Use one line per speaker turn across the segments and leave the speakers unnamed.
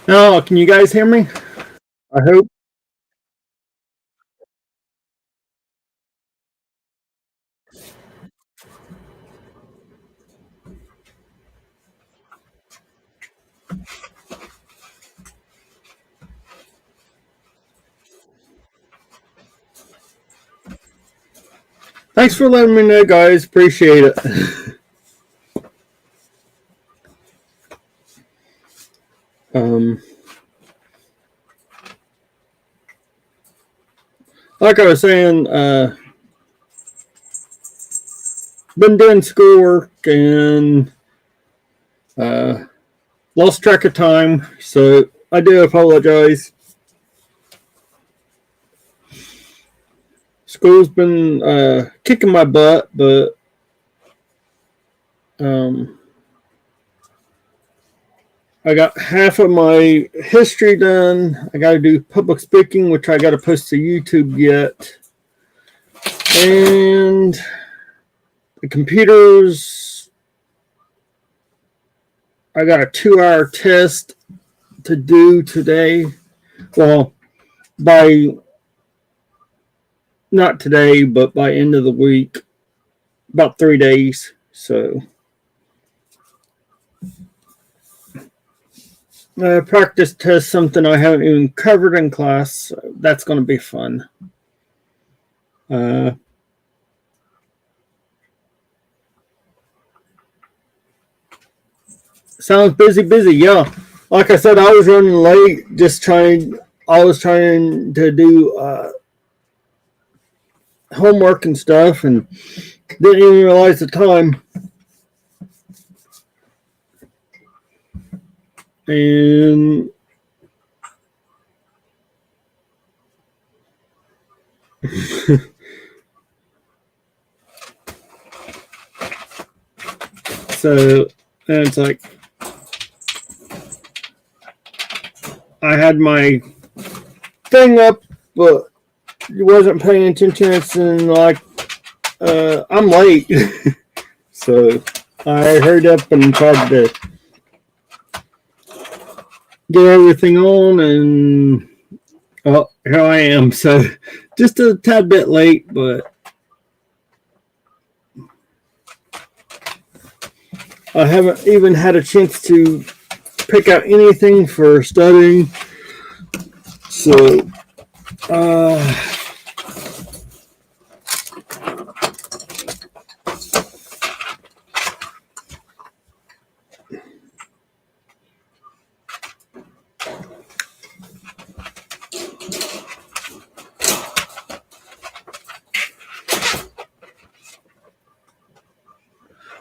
Oh, can you guys hear me? I hope. Thanks for letting me know, guys. Appreciate it. Um, like I was saying, been doing schoolwork and uh, lost track of time, so I do apologize. School's been kicking my butt, but um, I got half of my history done. I got to do public speaking, which I got to post to YouTube yet, and the computers. I got a 2 hour test to do today. Well, by not today, but by end of the week, about 3 days. So practice test something I haven't even covered in class. So that's going to be fun. Uh, Sounds busy, busy. Yeah, like I said, I was running late. Just trying. I was trying to do homework and stuff, and didn't even realize the time. And so, and it's like I had my thing up, but wasn't paying attention. And like, I'm late, so I hurried up and tried to get everything on, and oh, here I am. So just a tad bit late, but I haven't even had a chance to pick out anything for studying. So, uh,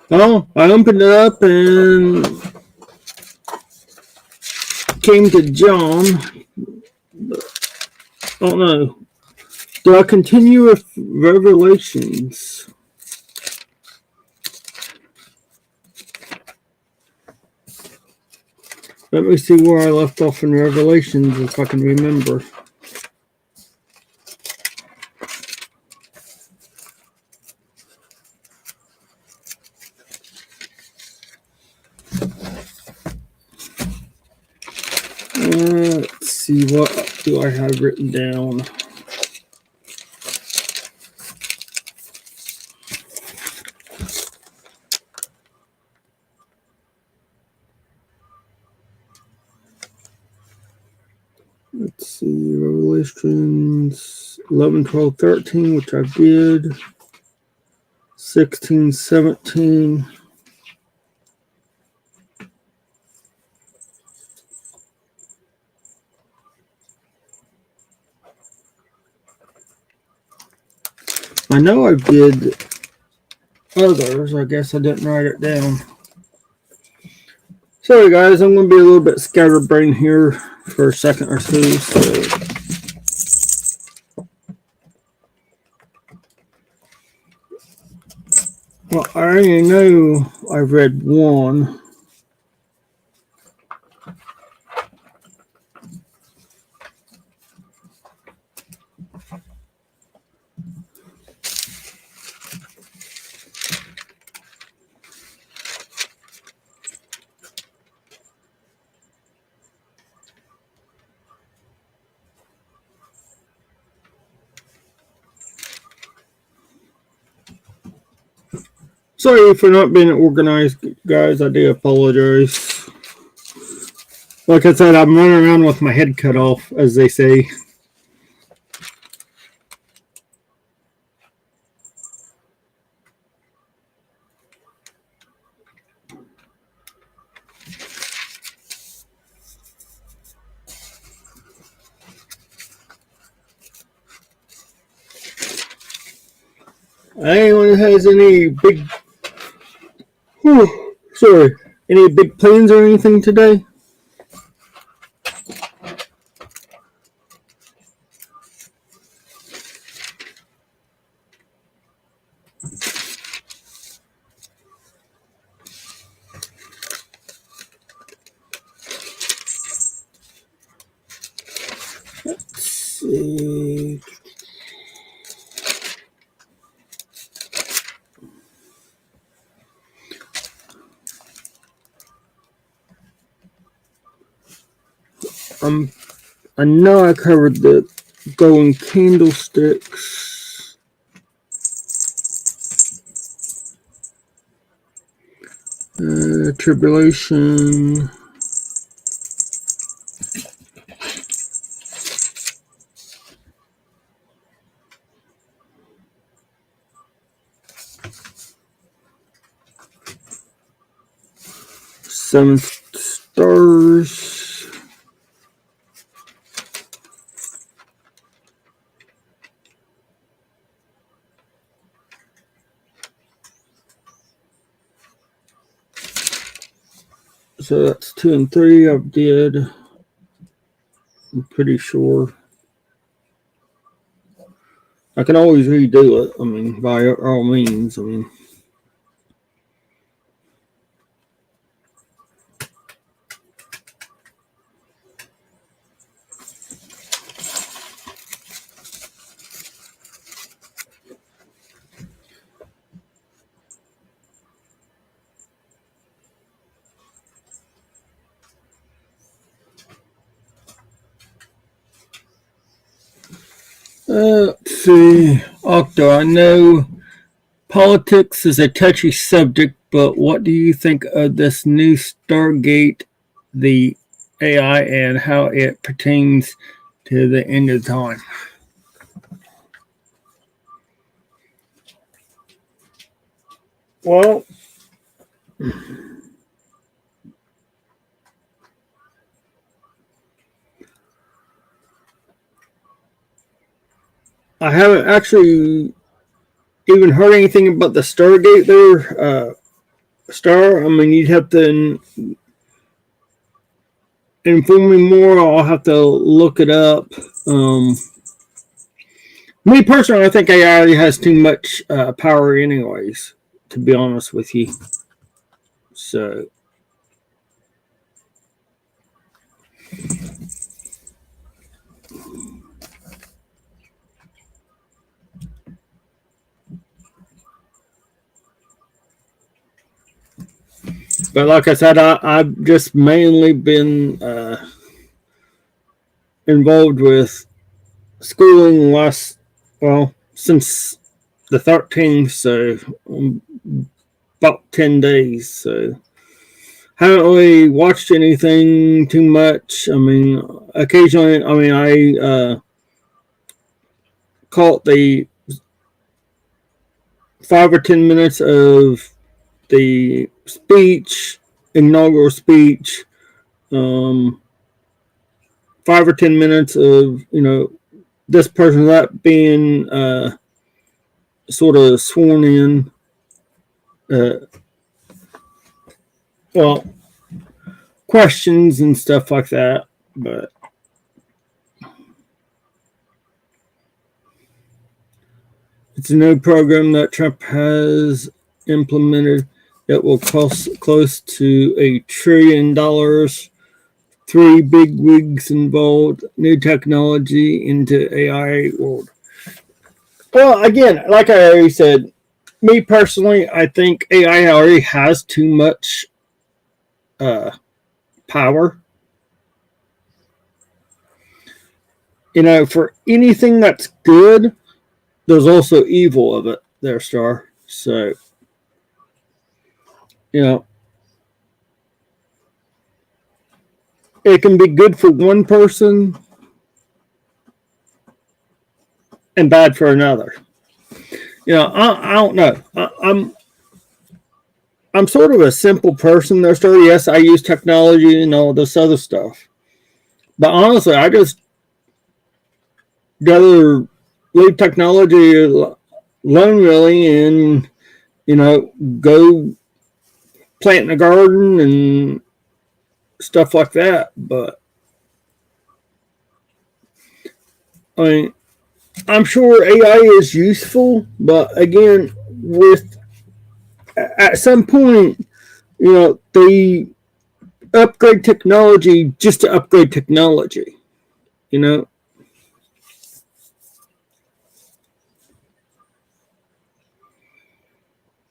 well, I opened it up and came to John. I don't know. Do I continue with Revelations? Let me see where I left off in Revelations if I can remember. Let's see, what do I have written down? Let's see, Revelations 11, 12, 13, which I did. 16, 17. I know I did others. I guess I didn't write it down. Sorry, guys. I'm going to be a little bit scatterbrained here for a second or two. So, well, I already know I've read one. Sorry for not being organized, guys. I do apologize. Like I said, I'm running around with my head cut off, as they say. Anyone has any big, any big plans or anything today? Let's see. I know I covered the golden candlesticks. Tribulation. Seven stars. So that's 2 and 3 I did. I'm pretty sure. I can always redo it. I mean, by all means. I mean. Let's see. Octo, I know politics is a touchy subject, but what do you think of this new Stargate, the AI, and how it pertains to the end of time? Well, I haven't actually even heard anything about the Stargate there. Star, I mean, you'd have to inform me more. I'll have to look it up. Me personally, I think AI already has too much power, anyways. To be honest with you, so. But like I said, I've just mainly been involved with schooling since the 13th, so about 10 days. So haven't really watched anything too much. I mean, occasionally, I caught the 5 or 10 minutes of the speech, inaugural speech, 5 or 10 minutes of, this person, that being sort of sworn in. Well, questions and stuff like that, but it's a new program that Trump has implemented that will cost close to $1 trillion. 3 big wigs involved, new technology into AI world. Well, again, like I already said, me personally, I think AI already has too much power. For anything that's good, there's also evil of it there, Star. So You know, it can be good for one person and bad for another. I don't know. I'm sort of a simple person. There's still, yes, I use technology and all this other stuff. But honestly, I just rather leave technology alone, really, and, go plant in a garden and stuff like that. But, I mean, I'm sure AI is useful, but again, with at some point, they upgrade technology just to upgrade technology, you know.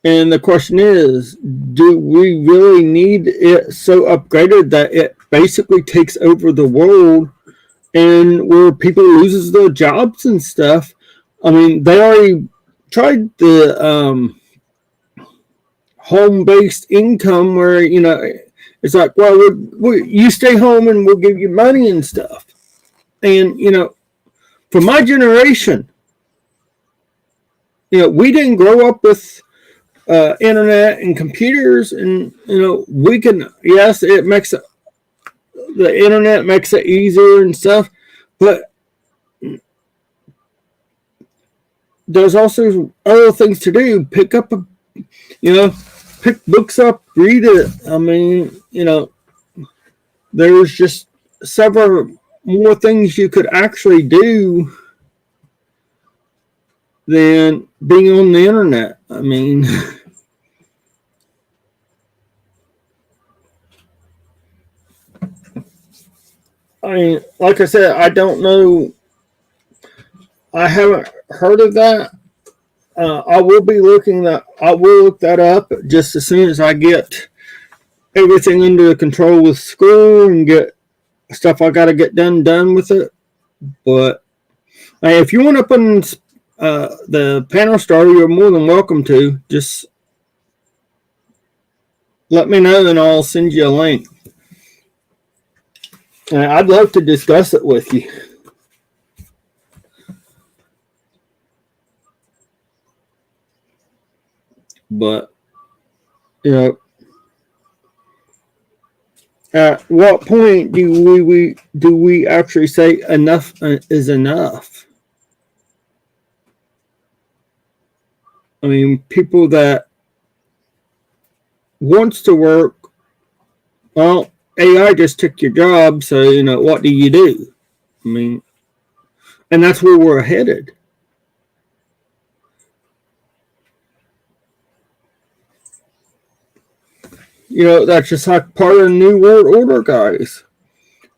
And the question is, do we really need it so upgraded that it basically takes over the world and where people loses their jobs and stuff? I mean, they already tried the home-based income where, it's like, well, you stay home and we'll give you money and stuff. And, for my generation, we didn't grow up with internet and computers, and we can, yes, it makes the internet makes it easier and stuff, but there's also other things to do. Pick books up, read it. I mean, there's just several more things you could actually do than being on the internet. I mean, like I said, I don't know. I haven't heard of that. I will be looking that. I will look that up just as soon as I get everything under control with school and get stuff I got to get done with it. But if you want to put in the panel starter, you're more than welcome to. Just let me know and I'll send you a link. And I'd love to discuss it with you. But, at what point do we actually say enough is enough? I mean, people that wants to work, well, AI just took your job, so what do you do? I mean, and that's where we're headed. That's just like part of the New World Order, guys,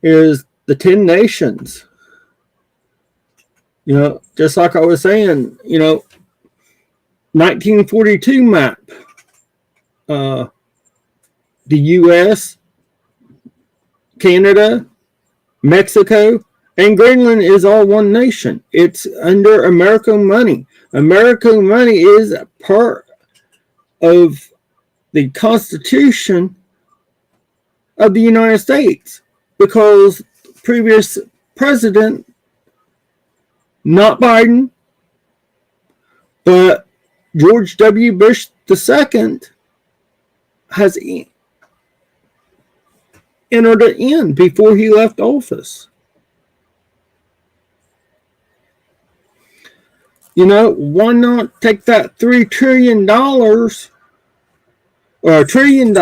is the 10 nations. Just like I was saying, 1942 map. The U.S., Canada, Mexico, and Greenland is all one nation. It's under American money. American money is part of the Constitution of the United States because previous president, not Biden, but George W. Bush II, has entered it in before he left office. Why not take that $3 trillion or $1 trillion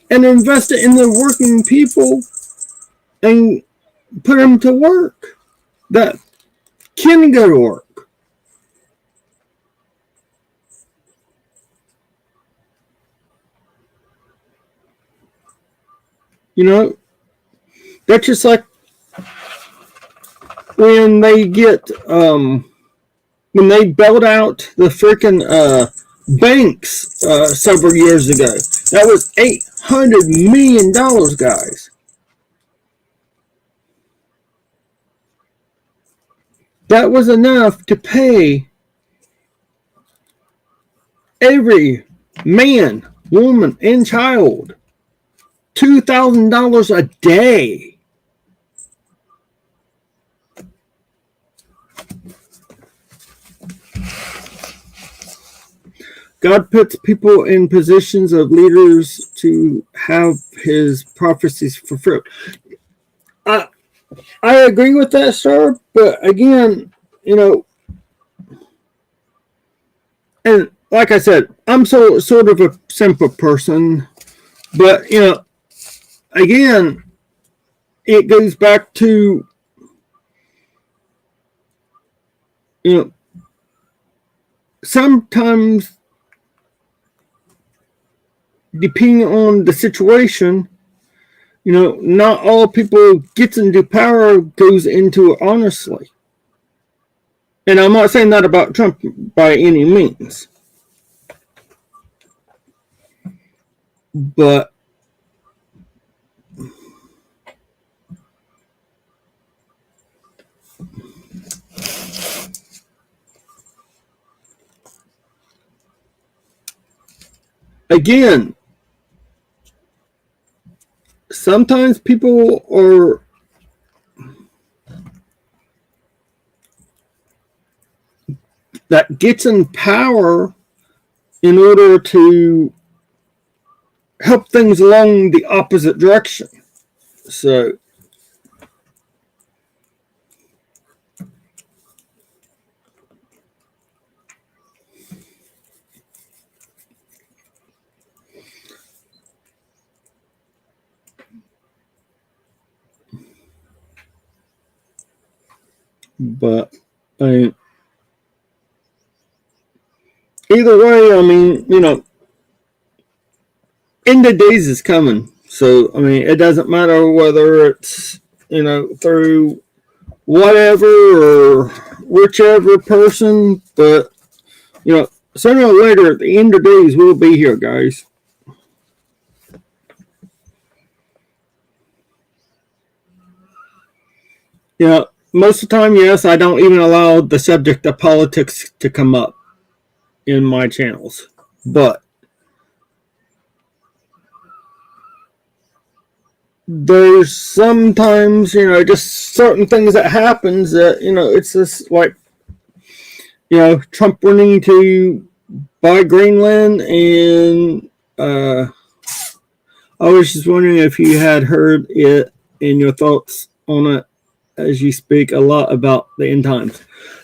and invest it in the working people and put them to work that can go to work? That's just like when they when they bailed out the freaking banks several years ago. That was $800 million, guys. That was enough to pay every man woman, and child $2,000 a day. God puts people in positions of leaders to have his prophecies fulfilled. I agree with that, sir. But again, and like I said, I'm sort of a simple person. But, again, it goes back to, sometimes depending on the situation, not all people gets into power goes into it honestly. And I'm not saying that about Trump by any means. But again, sometimes people are that gets in power in order to help things along the opposite direction. So, but either way, end of days is coming. So, it doesn't matter whether it's, through whatever or whichever person, but, sooner or later, the end of days will be here, guys. Most of the time, yes, I don't even allow the subject of politics to come up in my channels. But there's sometimes, just certain things that happens that, it's just like, Trump wanting to buy Greenland, and I was just wondering if you had heard it and your thoughts on it, as you speak a lot about the end times.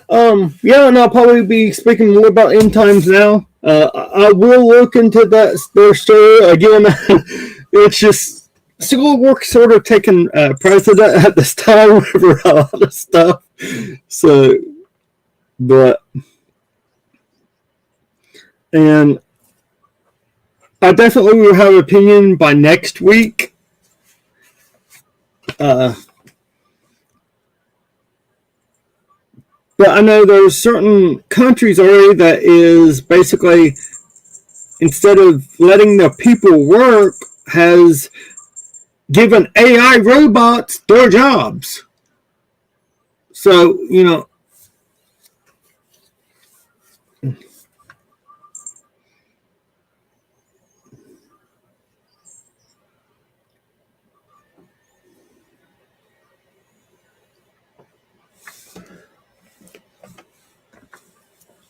Yeah, and I'll probably be speaking more about end times now. I will look into that their story again. It's just civil war sort of taking precedent at this time over a lot of stuff. So, but, and I definitely will have an opinion by next week. But I know there's certain countries already that is basically, instead of letting the people work, has given AI robots their jobs. So,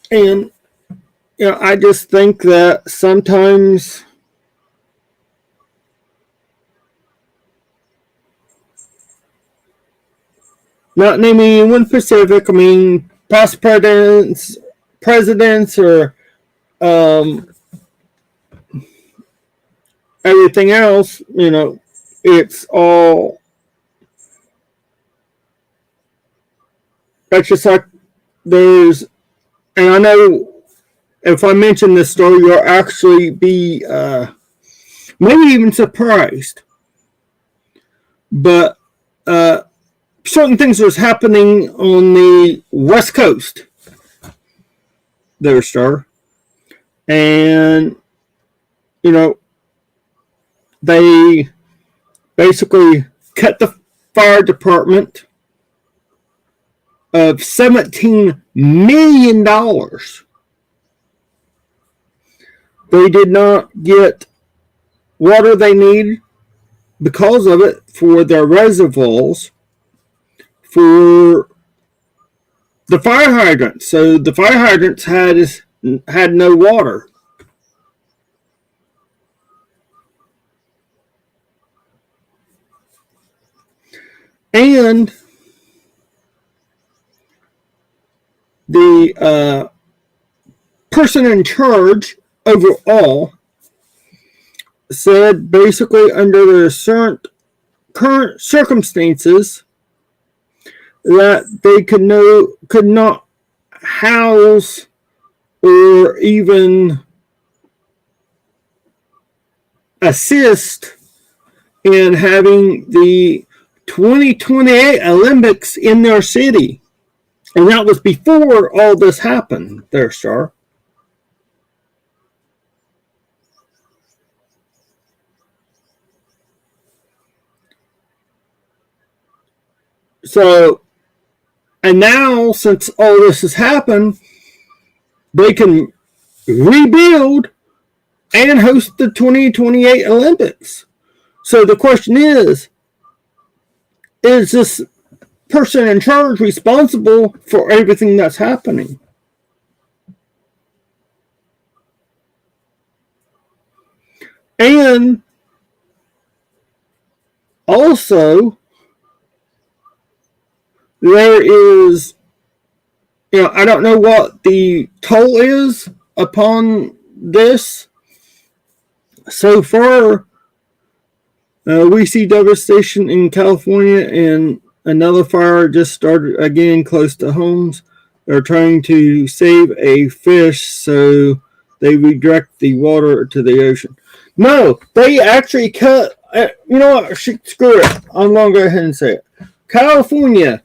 and, I just think that sometimes not naming anyone specific, past presidents, or everything else, it's all, that's just like there's, and I know if I mention this story, you'll actually be maybe even surprised. But certain things was happening on the West Coast there, sir. And, they basically cut the fire department of $17 million. They did not get water they need because of it for their reservoirs for the fire hydrants. So the fire hydrants had no water. And the person in charge overall said basically under the current circumstances that they could not house or even assist in having the 2028 Olympics in their city. And that was before all this happened there, Star. So, and now since all this has happened, they can rebuild and host the 2028 Olympics. So the question is this person in charge responsible for everything that's happening? And also, there is, I don't know what the toll is upon this. So far, we see devastation in California, and another fire just started again close to homes. They're trying to save a fish, so they redirect the water to the ocean. No, they actually cut. You know what? Screw it. I'm going to go ahead and say it. California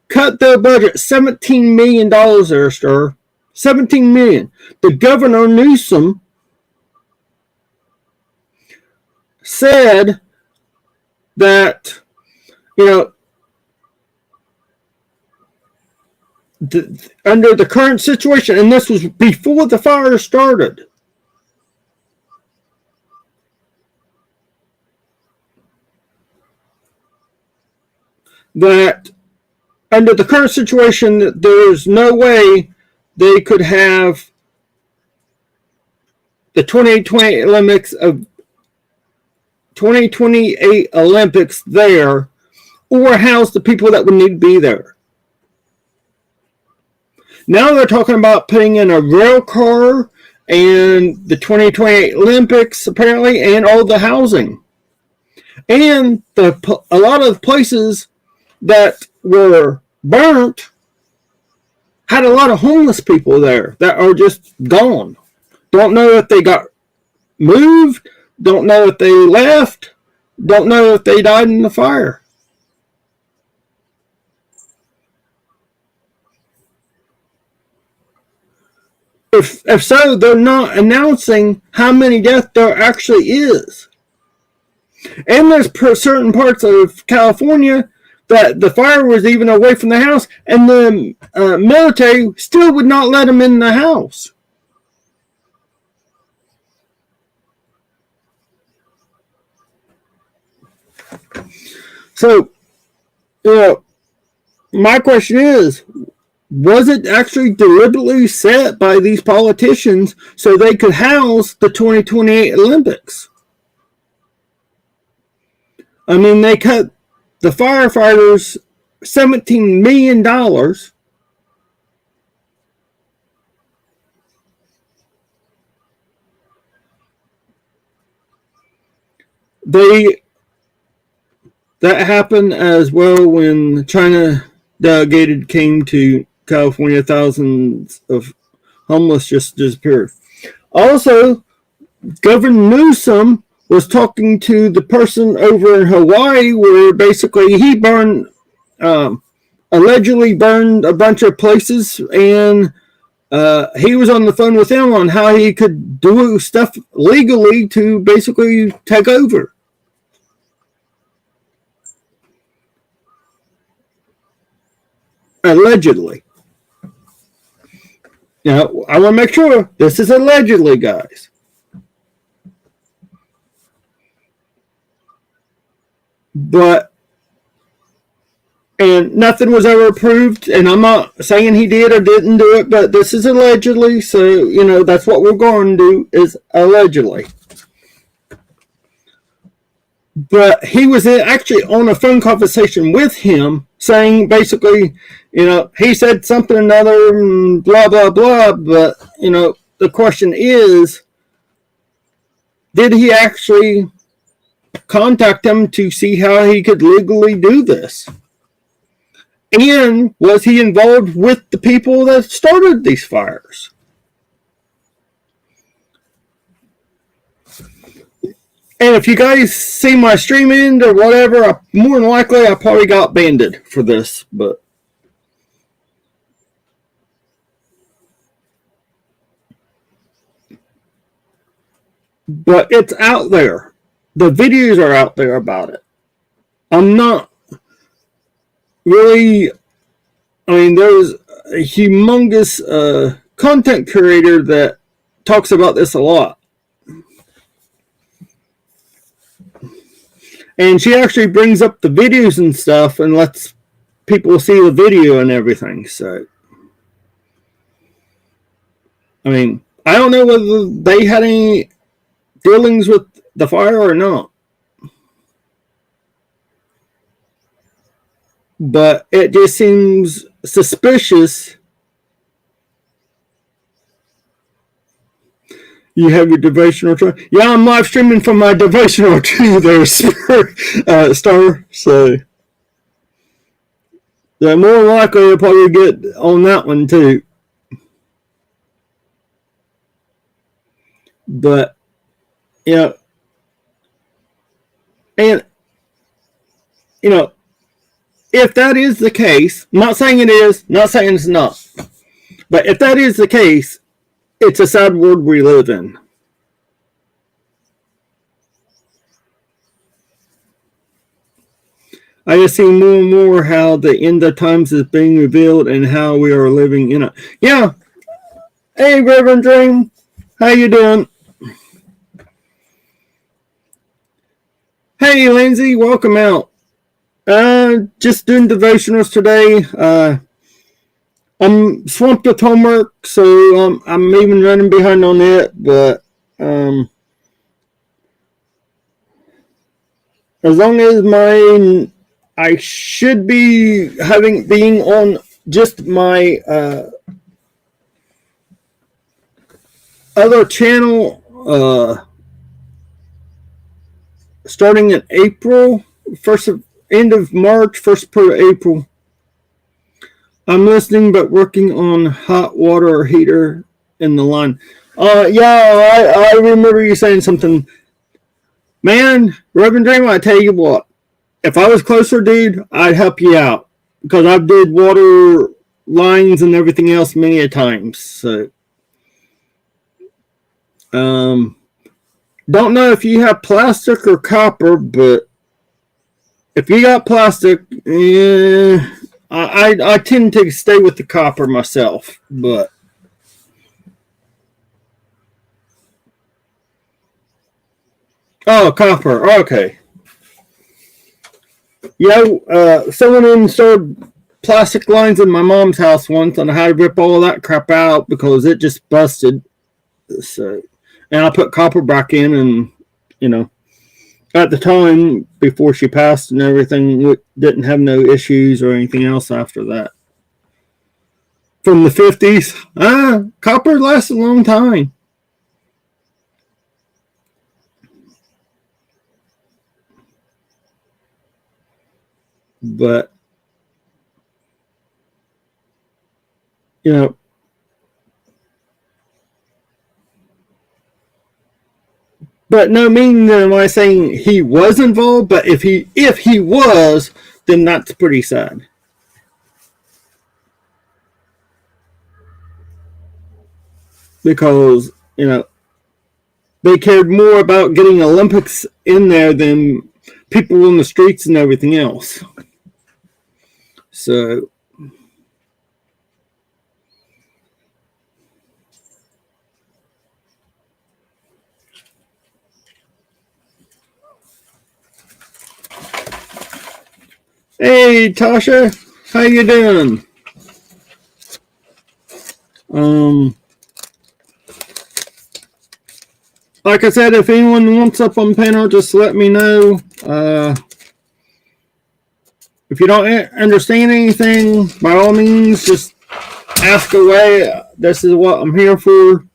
cut their budget $17 million there, sir. $17 million. The governor Newsom said that, under the current situation, and this was before the fire started, that under the current situation, there's no way they could have the 2028 Olympics there, or house the people that would need to be there. Now they're talking about putting in a rail car and the 2028 Olympics, apparently, and all the housing. And a lot of the places that were burnt had a lot of homeless people there that are just gone. Don't know if they got moved, don't know if they left, don't know if they died in the fire. If so, they're not announcing how many deaths there actually is. And there's certain parts of California that the fire was even away from the house, and the military still would not let them in the house. So, my question is, was it actually deliberately set by these politicians so they could house the 2028 Olympics? I mean, they cut the firefighters $17 million. That happened as well when China delegated came to California. Thousands of homeless just disappeared. Also, Governor Newsom was talking to the person over in Hawaii where basically he allegedly burned a bunch of places, and he was on the phone with him on how he could do stuff legally to basically take over. Allegedly. I want to make sure this is allegedly, guys. but and nothing was ever proved, and I'm not saying he did or didn't do it, but this is allegedly, so that's what we're going to do, is allegedly. But he was actually on a phone conversation with him saying basically, he said something another and blah blah blah, but the question is, did he actually contact him to see how he could legally do this? And was he involved with the people that started these fires? And if you guys see my stream end or whatever, more than likely I probably got banned for this, but it's out there. The videos are out there about it. I'm not really, there's a humongous content creator that talks about this a lot. And she actually brings up the videos and stuff and lets people see the video and everything. So, I don't know whether they had any dealings with the fire or not. But it just seems suspicious. You have your devotional tree. Yeah, I'm live streaming from my devotional tree there, Star. So, more likely you'll probably get on that one too. But, and, if that is the case, I'm not saying it is, not saying it's not, but if that is the case, it's a sad world we live in. I just see more and more how the end of times is being revealed and how we are living in it. Yeah. Hey, Reverend Dream. How you doing? Hey, Lindsay. Welcome out. Just doing devotionals today. I'm swamped with homework, so I'm even running behind on it, but as long as I should be being on just my other channel starting in April, end of March, first part of April. I'm listening but working on hot water heater in the line. Yeah, I remember you saying something. Man, Reverend Dream, I tell you what, if I was closer, dude, I'd help you out. Because I've did water lines and everything else many a times. So, don't know if you have plastic or copper, but if you got plastic, I tend to stay with the copper myself, but copper, okay. Yeah, someone installed plastic lines in my mom's house once, and I had to rip all that crap out because it just busted. So, and I put copper back in, and at the time before she passed and everything, didn't have no issues or anything else after that. From the 50s, copper lasts a long time. But but no meaning am I saying he was involved, but if he was, then that's pretty sad. Because, they cared more about getting Olympics in there than people in the streets and everything else. So, Hey, Tasha, how you doing? Um, like I said, if anyone wants up on panel, just let me know. If you don't understand anything, by all means, just ask away. This is what I'm here for.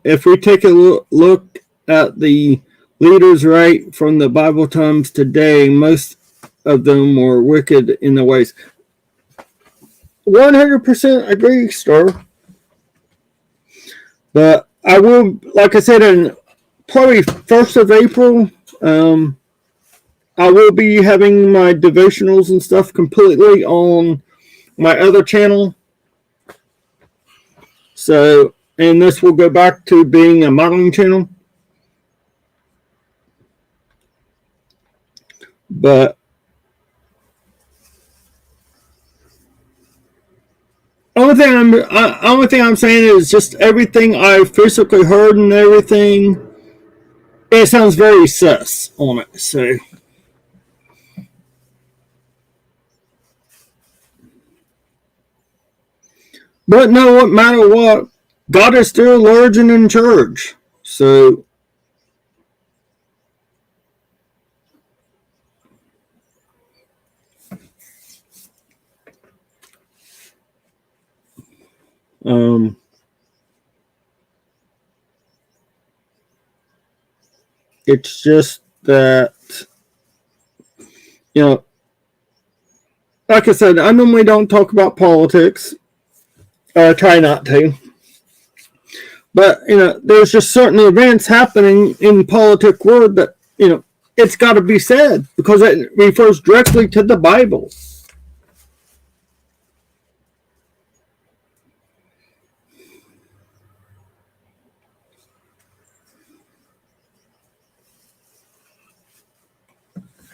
If we take a look at the leaders right from the Bible times today, most of them were wicked in the ways. 100% agree, Star. But I will, like I said, in probably 1st of April, I will be having my devotionals and stuff completely on my other channel. So, and this will go back to being a modeling channel. But only thing I'm saying is just everything I physically heard and everything. It sounds very sus on it. So, but no matter what, God is still large and in charge. So, um, it's just that, you know, like I said, I normally don't talk about politics. I try not to. But, there's just certain events happening in the politic world that, it's got to be said because it refers directly to the Bible.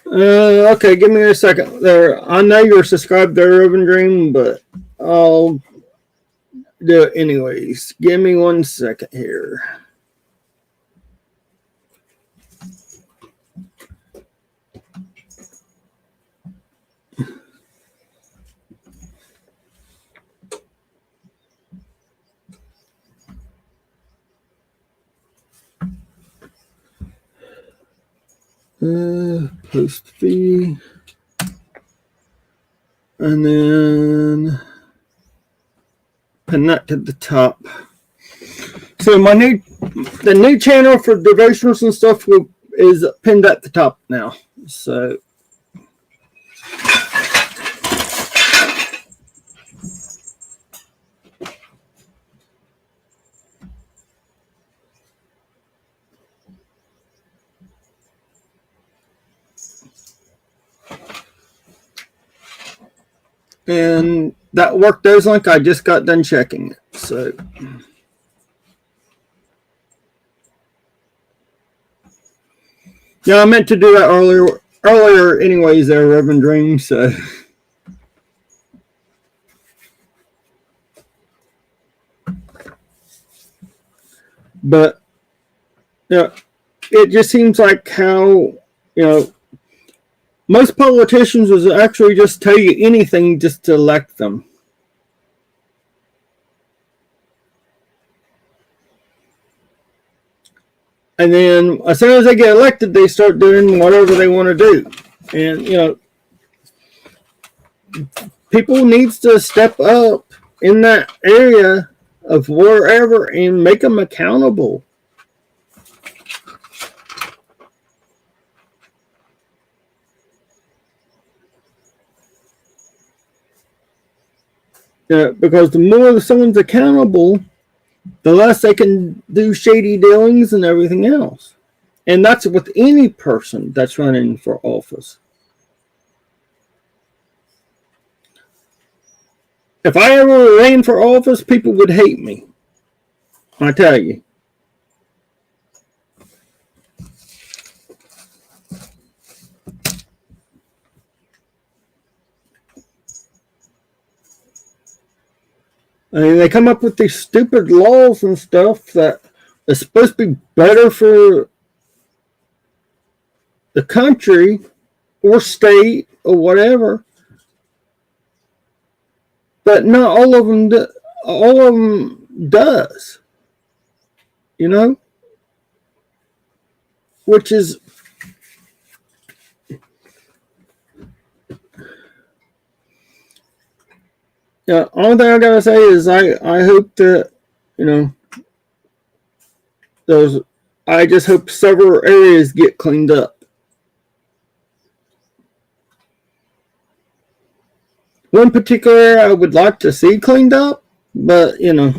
Okay, give me a second there. I know you're subscribed there, Urban Dream, but I'll do it anyways. Give me 1 second here. Post fee. And then connect at the top. So the new channel for devotionals and stuff is pinned at the top now. So and that worked those link. I just got done checking it. So yeah, I meant to do that earlier anyways there, Reverend Dream. So but yeah, it just seems like how most politicians will actually just tell you anything just to elect them. And then as soon as they get elected, they start doing whatever they want to do. And, people needs to step up in that area of wherever and make them accountable. Because the more someone's accountable, the less they can do shady dealings and everything else. And that's with any person that's running for office. If I ever ran for office, people would hate me. I tell you. I mean, they come up with these stupid laws and stuff that it's supposed to be better for the country or state or whatever, but not all of them. All of them does, you know, which is only thing I gotta say is I hope that, you know, those. I just hope several areas get cleaned up. One particular area I would like to see cleaned up, but you know.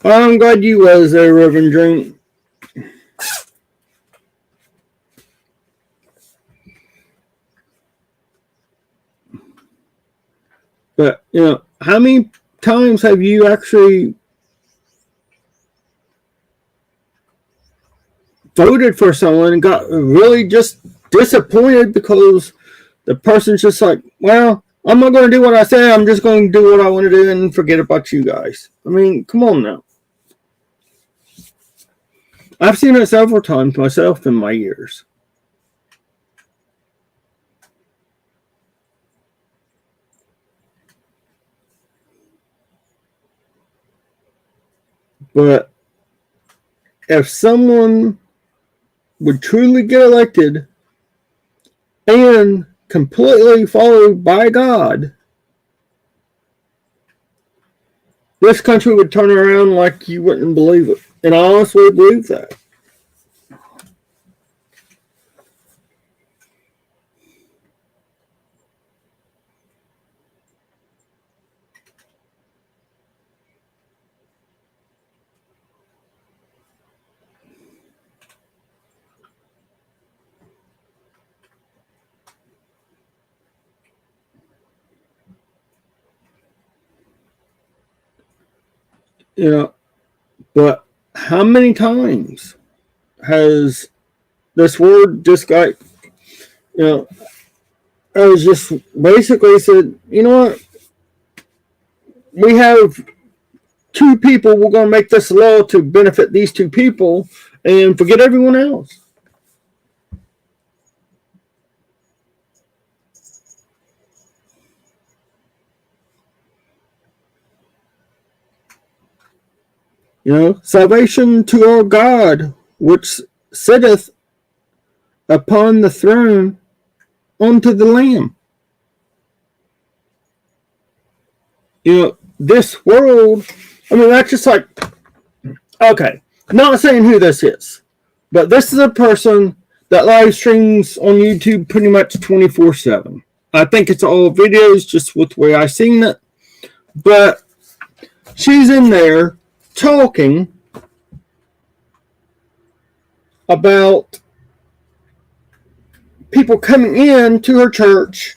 I'm glad you was there, Reverend Drink. But, you know, how many times have you actually voted for someone and got really just disappointed because the person's just like, well, I'm not going to do what I say. I'm just going to do what I want to do and forget about you guys. I mean, come on now. I've seen it several times myself in my years. But if someone would truly get elected and completely followed by God, this country would turn around like you wouldn't believe it. And I honestly believe that. You know, but how many times has this word just got, you know, I was just basically said, you know what? We have two people. We're going to make this law to benefit these two people and forget everyone else. You know, salvation to our God, which sitteth upon the throne, unto the Lamb. You know, this world, I mean, that's just like, okay, not saying who this is, but this is a person that live streams on YouTube pretty much 24/7. I think it's all videos, just with the way I seen it. But she's in there talking about people coming in to her church,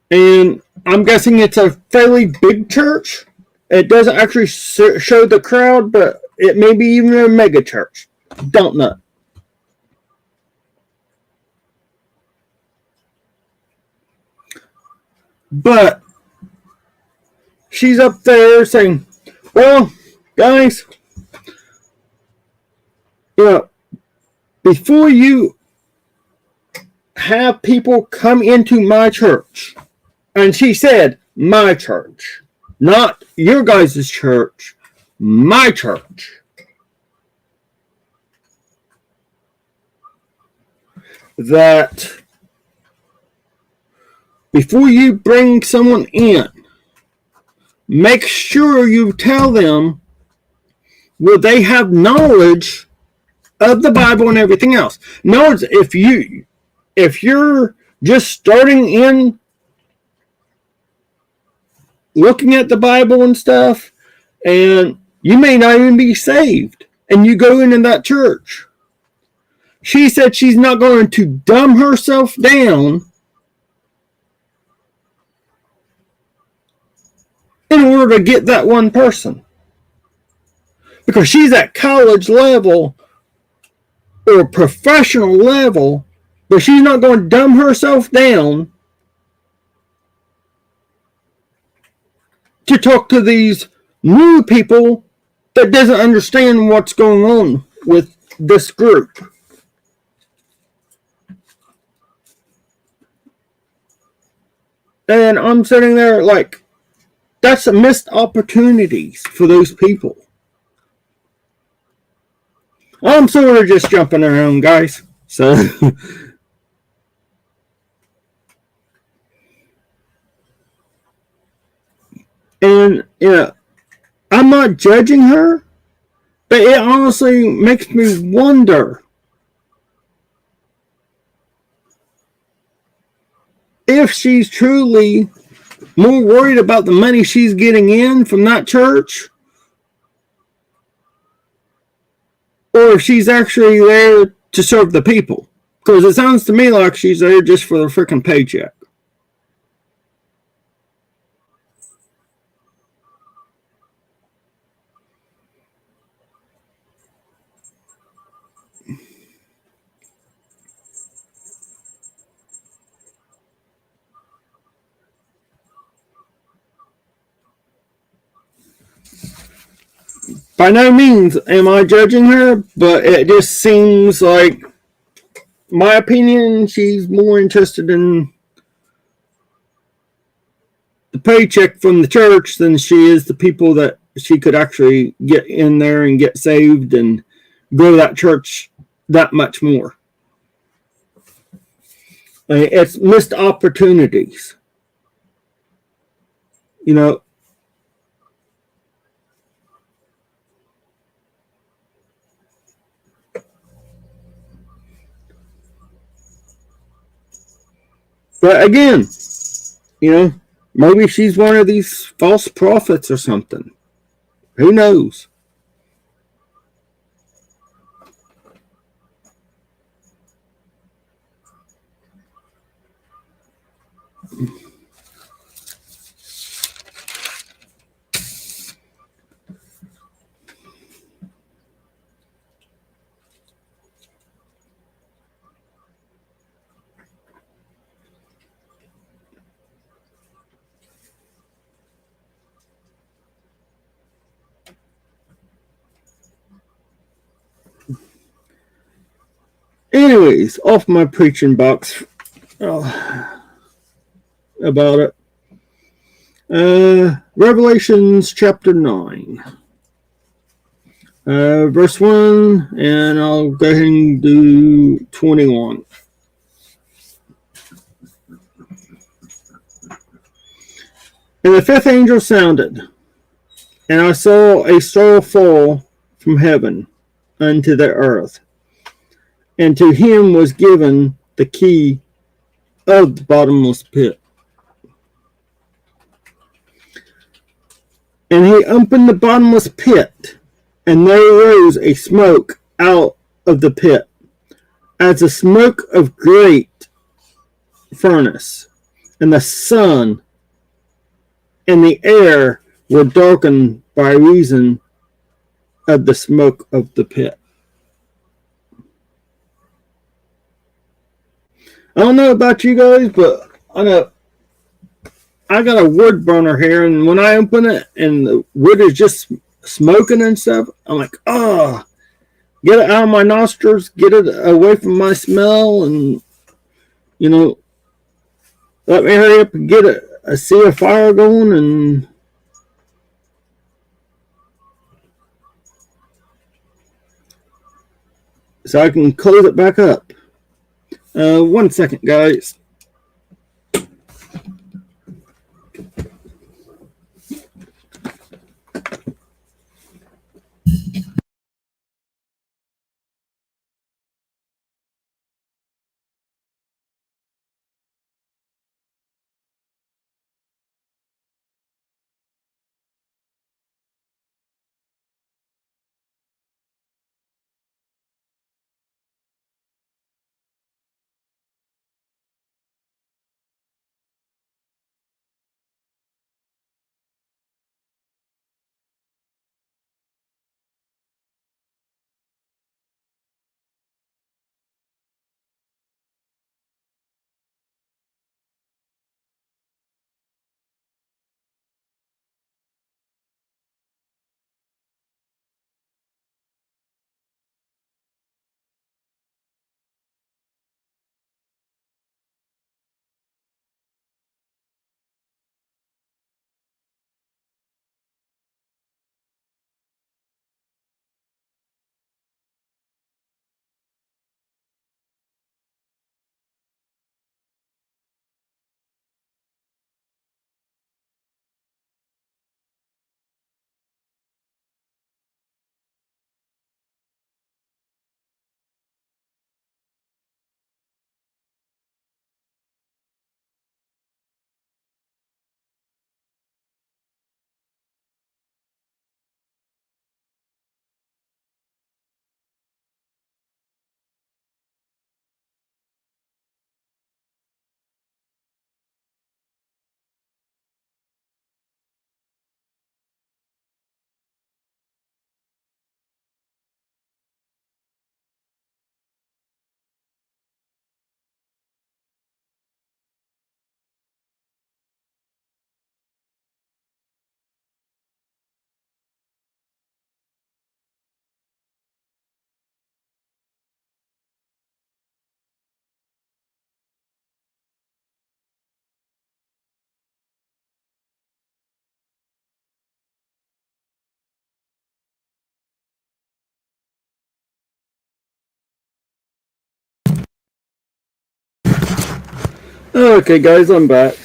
and I'm guessing it's a fairly big church. It doesn't actually show the crowd, but it may be even a mega church. Don't know. But she's up there saying, well, guys, you know, before you have people come into my church, and she said, my church, not your guys' church, my church. That before you bring someone in, make sure you tell them will they have knowledge of the Bible and everything else. Knowledge, if you're just starting in looking at the Bible and stuff, and you may not even be saved, and you go into that church. She said she's not going to dumb herself down in order to get that one person. Because she's at college level or a professional level, but she's not going to dumb herself down to talk to these new people that doesn't understand what's going on with this group. And I'm sitting there like, that's a missed opportunities for those people. I'm sort of just jumping around, guys. So, and I'm not judging her, but it honestly makes me wonder if she's truly more worried about the money she's getting in from that church, or if she's actually there to serve the people. Because it sounds to me like she's there just for the freaking paycheck. By no means am I judging her, but it just seems like, my opinion, she's more interested in the paycheck from the church than she is the people that she could actually get in there and get saved and grow that church that much more. It's missed opportunities. You know, but again, you know, maybe she's one of these false prophets or something. Who knows? Anyways, off my preaching box about it. Revelations chapter 9. Verse 1, and I'll go ahead and do 21. And the fifth angel sounded, and I saw a star fall from heaven unto the earth, and to him was given the key of the bottomless pit. And he opened the bottomless pit, and there arose a smoke out of the pit, as the smoke of great furnace, and the sun and the air were darkened by reason of the smoke of the pit. I don't know about you guys, but I know I got a wood burner here, and when I open it and the wood is just smoking and stuff, I'm like, oh, get it out of my nostrils, get it away from my smell, and you know, let me hurry up and get a sea of fire going, and so I can close it back up. 1 second, guys. Okay, guys, I'm back.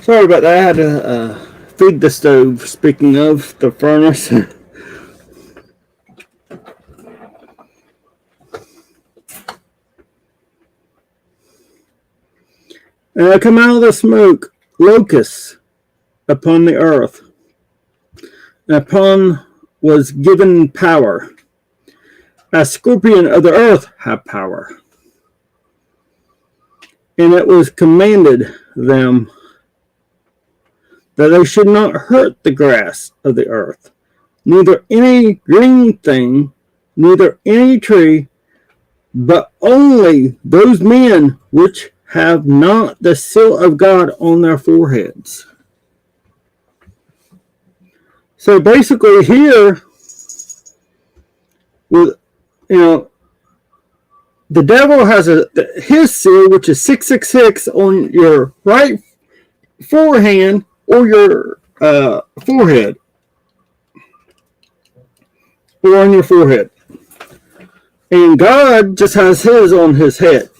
Sorry about that. I had to feed the stove. Speaking of the furnace. And I come out of the smoke, locusts upon the earth. And upon was given power. A scorpion of the earth had power. And it was commanded them that they should not hurt the grass of the earth, neither any green thing, neither any tree, but only those men which have not the seal of God on their foreheads. So basically here, with the devil has his seal, which is 666 on your right forehand or your forehead, or on your forehead, and God just has his on his head.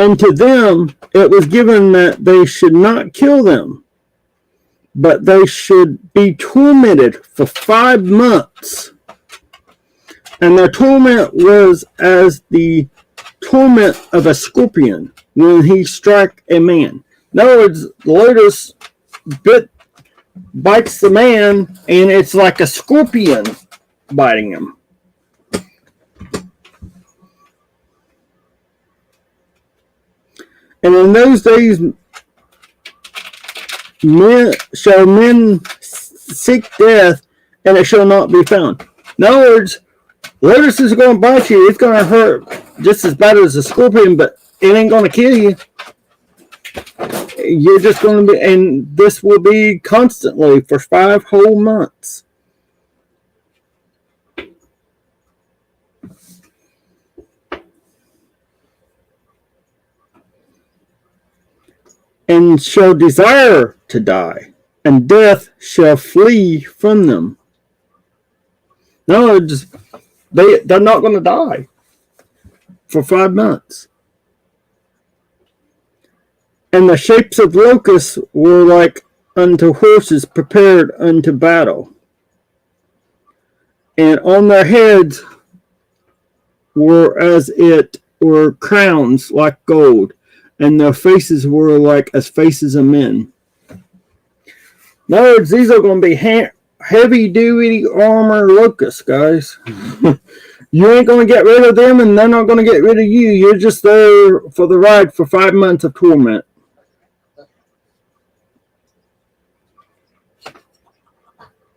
And to them it was given that they should not kill them, but they should be tormented for 5 months. And their torment was as the torment of a scorpion when he strike a man. In other words, the lotus bites the man, and it's like a scorpion biting him. And in those days, men seek death, and it shall not be found. In other words, lotus is going to bite you. It's going to hurt just as bad as a scorpion, but it ain't going to kill you. You're just going to be, and this will be constantly for 5 whole months. And shall desire to die, and death shall flee from them. No, they're not going to die for 5 months. And the shapes of locusts were like unto horses prepared unto battle. And on their heads were as it were crowns like gold, and their faces were like as faces of men. In other words, these are going to be heavy-duty armor locusts, guys. You ain't going to get rid of them, and they're not going to get rid of you. You're just there for the ride for 5 months of torment.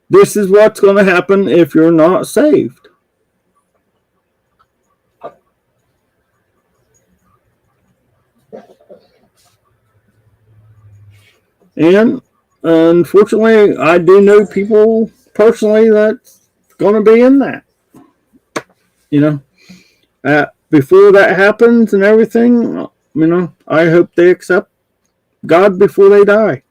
This is what's going to happen if you're not saved. And unfortunately, I do know people personally that's going to be in that. Before that happens and everything, I hope they accept God before they die.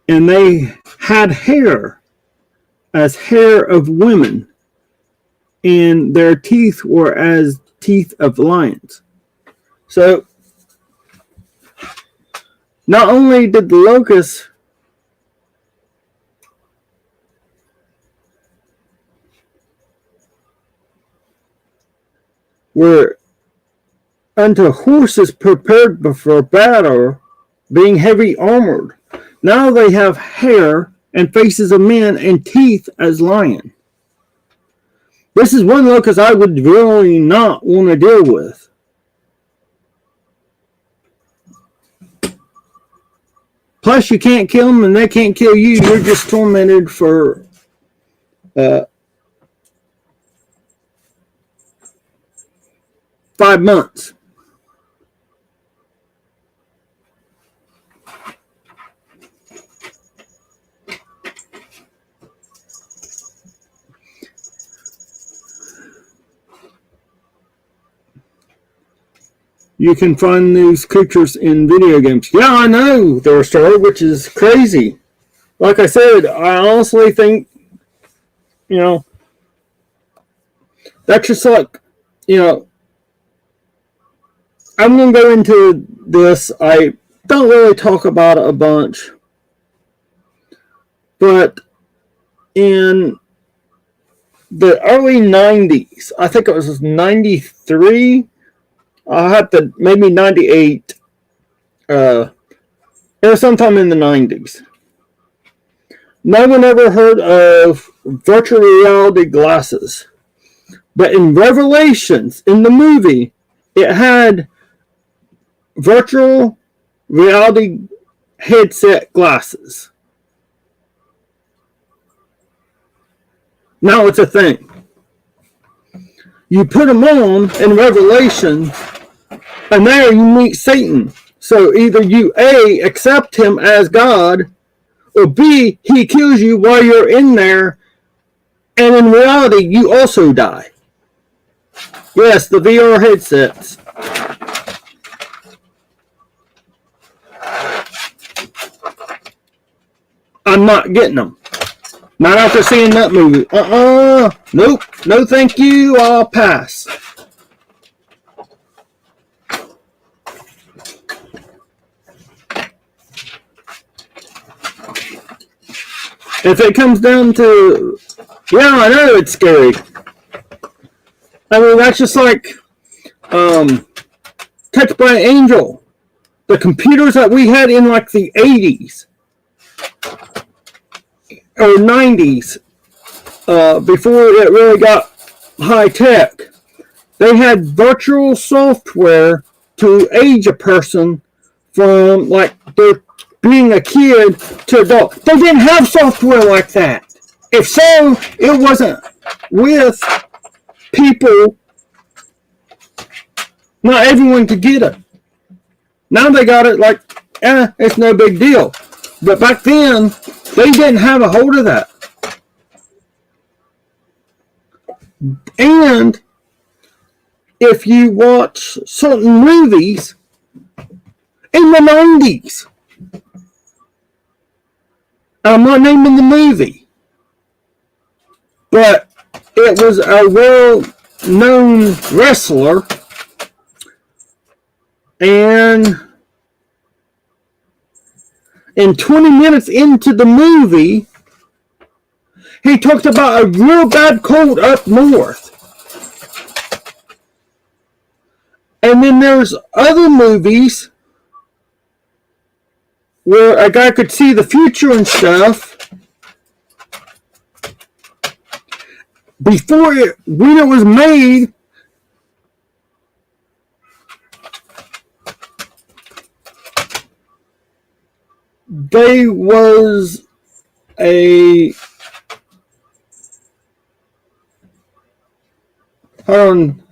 And they had hair as hair of women, and their teeth were as teeth of lions. So, not only did the locusts were unto horses prepared for battle, being heavy armored, now they have hair and faces of men and teeth as lion. This is one locust I would really not want to deal with. Plus, you can't kill them and they can't kill you. You're just tormented for 5 months. you can find these creatures in video games. Yeah, I know they're story, which is crazy. Like I said, I honestly think, you know, that's just like, you know, I'm going to go into this. I don't really talk about it a bunch, but in the early 90s, I think it was 93, I'll have to, maybe 98, it was sometime in the 90s. No one ever heard of virtual reality glasses. But in Revelations, in the movie, it had virtual reality headset glasses. Now it's a thing. You put them on in Revelation, and there you meet Satan. So either you A, accept him as God, or B, he kills you while you're in there, and in reality you also die. Yes, the VR headsets. I'm not getting them. Not after seeing that movie. Nope. No thank you. I'll pass. If it comes down to, yeah, I know it's scary. I mean, that's just like Touched by an Angel. The computers that we had in like the 80s or 90s, before it really got high tech, they had virtual software to age a person from like their being a kid to adult. They didn't have software like that. If so, it wasn't with people. Not everyone could get it. Now they got it like, it's no big deal. But back then, they didn't have a hold of that. And if you watch certain movies in the 90s, I'm not naming the movie, but it was a well-known wrestler, and in 20 minutes into the movie, he talked about a real bad cold up north. And then there's other movies where a guy could see the future and stuff. When it was made, there was a, hold on,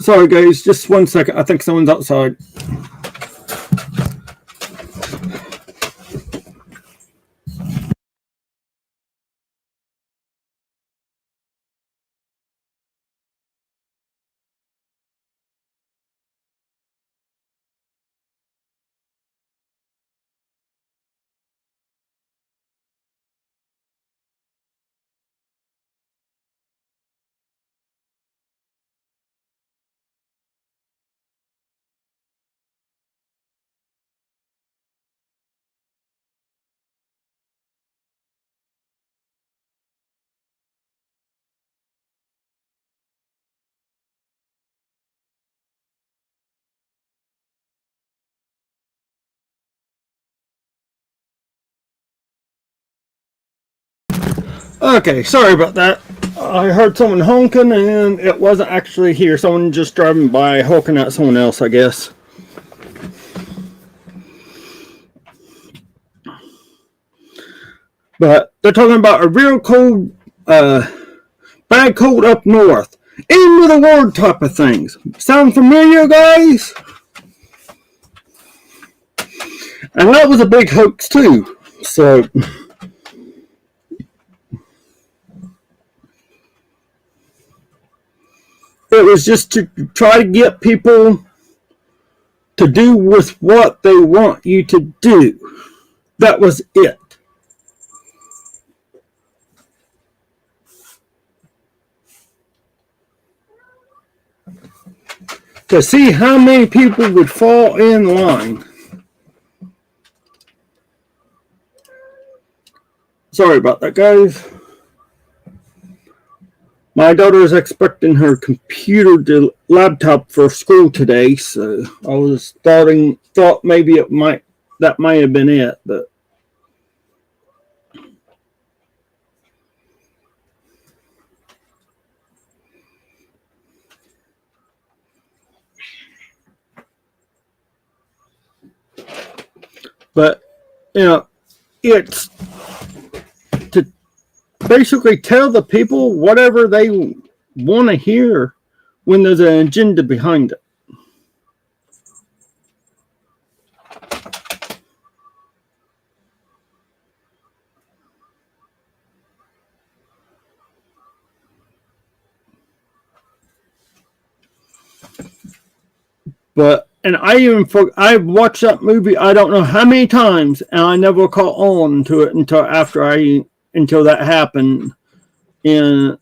sorry guys, just 1 second, I think someone's outside. Okay, sorry about that. I heard someone honking and it wasn't actually here. Someone just driving by honking at someone else, I guess. But they're talking about a real cold, bad cold up north. End of the world type of things. Sound familiar, guys? And that was a big hoax, too. So, it was just to try to get people to do with what they want you to do. That was it. To see how many people would fall in line. Sorry about that, guys. My daughter is expecting her computer laptop for school today, so I was thought maybe that might have been it, but it's to basically tell the people whatever they want to hear when there's an agenda behind it. I've watched that movie I don't know how many times, and I never caught on to it until that happened in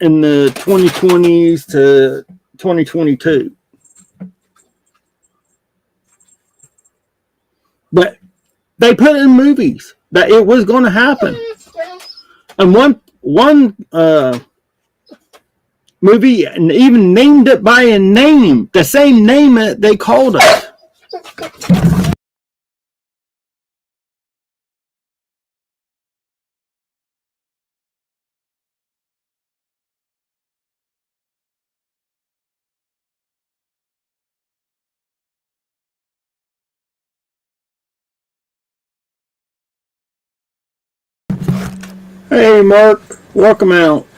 the 2020s to 2022. But they put in movies that it was going to happen, and one movie and even named it by a name, the same name that they called it. Hey Mark, welcome out.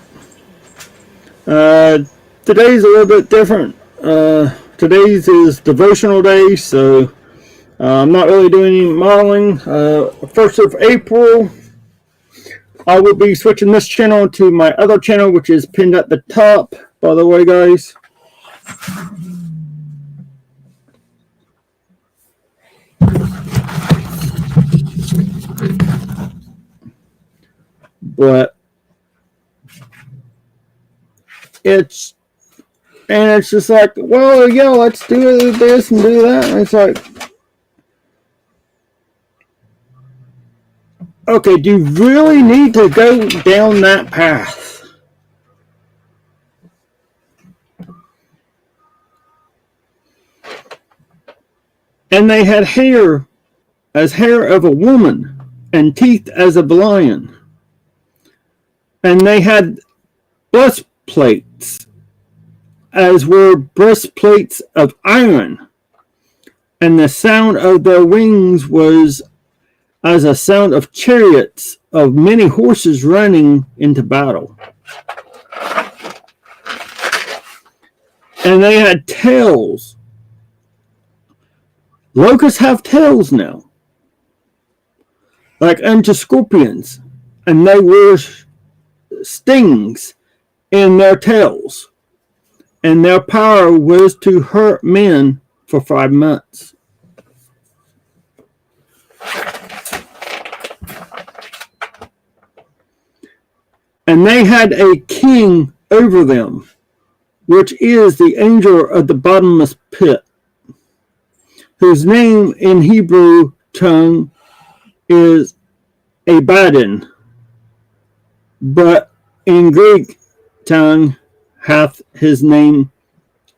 Today's a little bit different. Today's is devotional day, so I'm not really doing any modeling. 1st of April, I will be switching this channel to my other channel, which is pinned at the top, by the way, guys. But it's just like, well, yeah, let's do this and do that. And it's like, okay, do you really need to go down that path? And they had hair of a woman and teeth as of a lion. And they had breastplates, as were breastplates of iron. And the sound of their wings was as a sound of chariots of many horses running into battle. And they had tails. Locusts have tails now, like unto scorpions, and they were stings in their tails, and their power was to hurt men for 5 months. And they had a king over them, which is the angel of the bottomless pit, whose name in Hebrew tongue is Abaddon, but in Greek tongue hath his name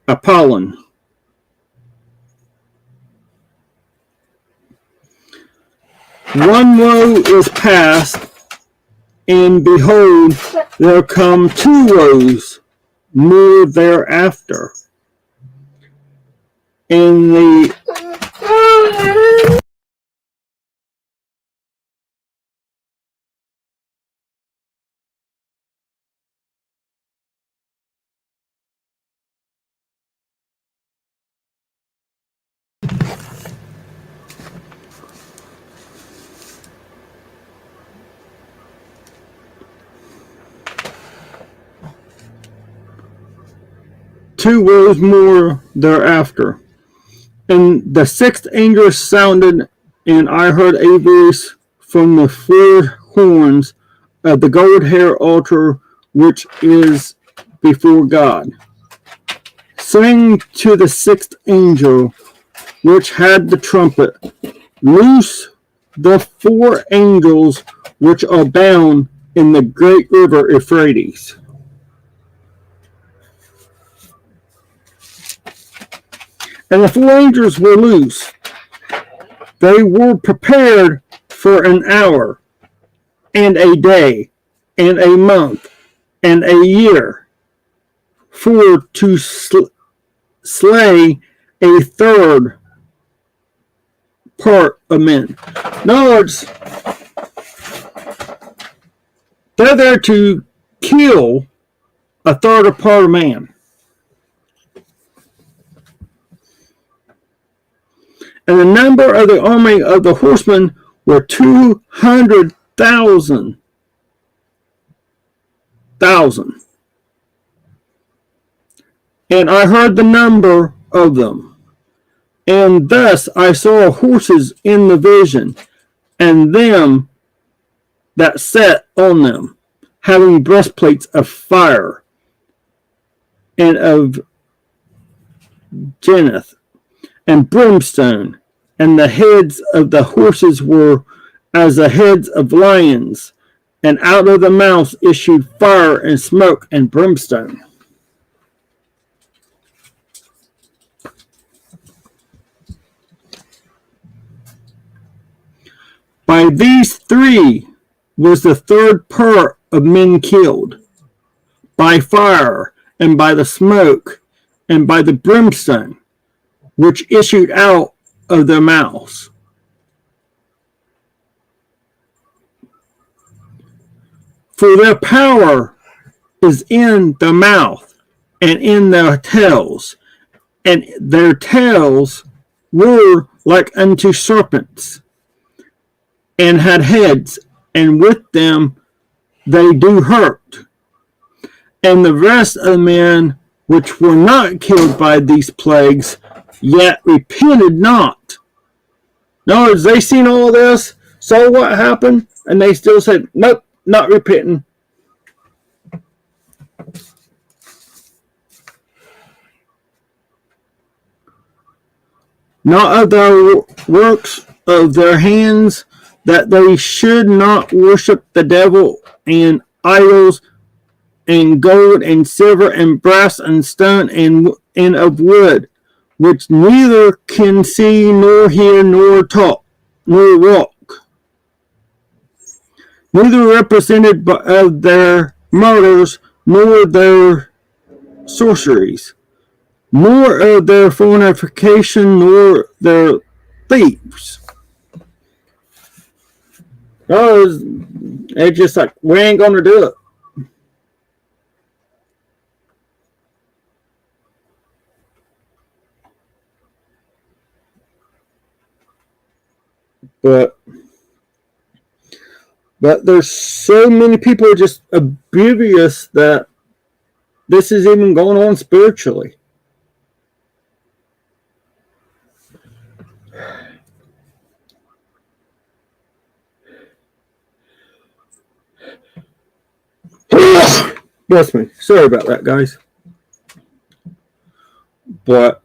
Apollon. One woe is past, and behold, there come 2 woes more thereafter. In the two woes more thereafter. And the sixth angel sounded, and I heard a voice from the four horns of the gold hair altar which is before God, saying to the sixth angel which had the trumpet, loose the four angels which are bound in the great river Euphrates. And the four angels were loose. They were prepared for an hour, and a day, and a month, and a year, for to slay a third part of men. In other words, they're there to kill a third part of man. And the number of the army of the horsemen were 200,000. And I heard the number of them. And thus I saw horses in the vision, and them that sat on them, having breastplates of fire, and of Japheth, and brimstone, and the heads of the horses were as the heads of lions, and out of the mouths issued fire and smoke and brimstone. By these three was the third part of men killed, by fire, and by the smoke, and by the brimstone, which issued out of their mouths. For their power is in the mouth and in their tails, and their tails were like unto serpents, and had heads, and with them they do hurt. And the rest of the men which were not killed by these plagues, yet repented not. In other words, they seen all this, saw what happened, and they still said, nope, not repenting. Not of the works of their hands, that they should not worship the devil and idols and gold and silver and brass and stone and of wood, which neither can see nor hear nor talk nor walk, neither represented of their murders nor their sorceries, nor of their fornication nor their thieves. Oh, it's just like, we ain't gonna do it. But there's so many people just oblivious that this is even going on spiritually. Bless me. Sorry about that, guys. But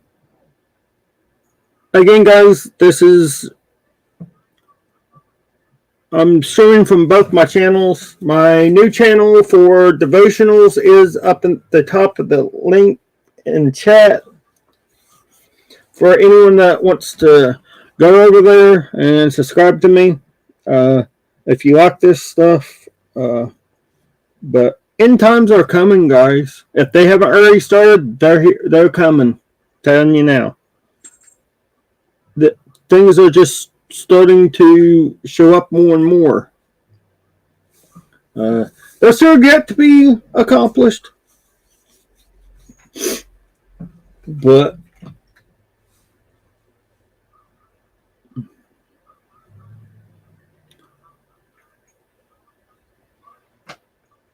again, guys, I'm showing from both my channels. My new channel for devotionals is up at the top of the link in chat. For anyone that wants to go over there and subscribe to me, if you like this stuff. But end times are coming, guys. If they haven't already started, they're coming. Telling you now. The things are just starting to show up more and more. They're still yet to be accomplished. But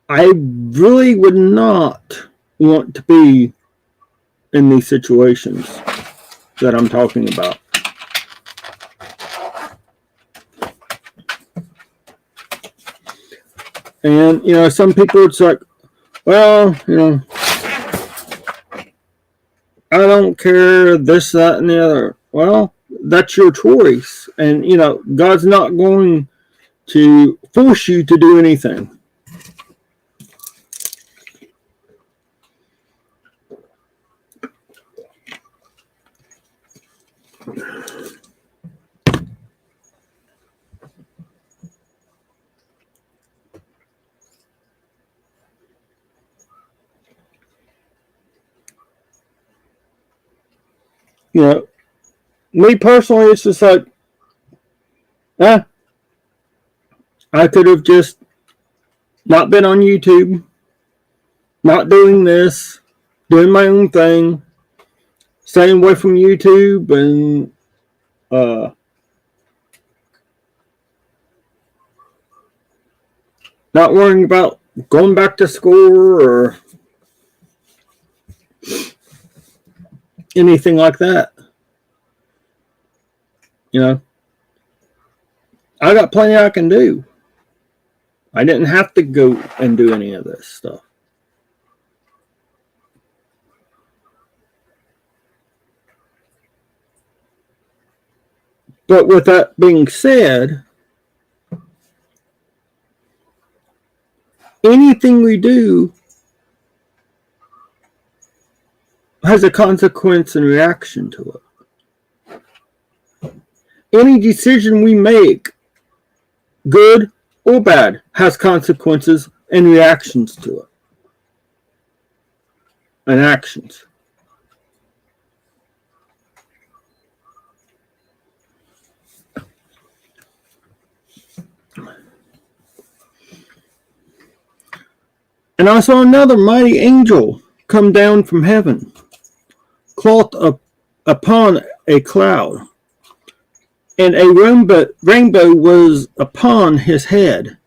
I really would not want to be in these situations. that I'm talking about. And, some people, it's like, well, I don't care, this, that, and the other. Well, that's your choice. And, God's not going to force you to do anything. Me personally, it's just like, I could have just not been on YouTube, not doing this, doing my own thing, staying away from YouTube, and not worrying about going back to school or anything like that. I got plenty I can do. I didn't have to go and do any of this stuff. But with that being said, anything we do has a consequence and reaction to it. Any decision we make, good or bad, has consequences and reactions to it. And actions. And I saw another mighty angel come down from heaven, clothed upon a cloud. And a rainbow was upon his head,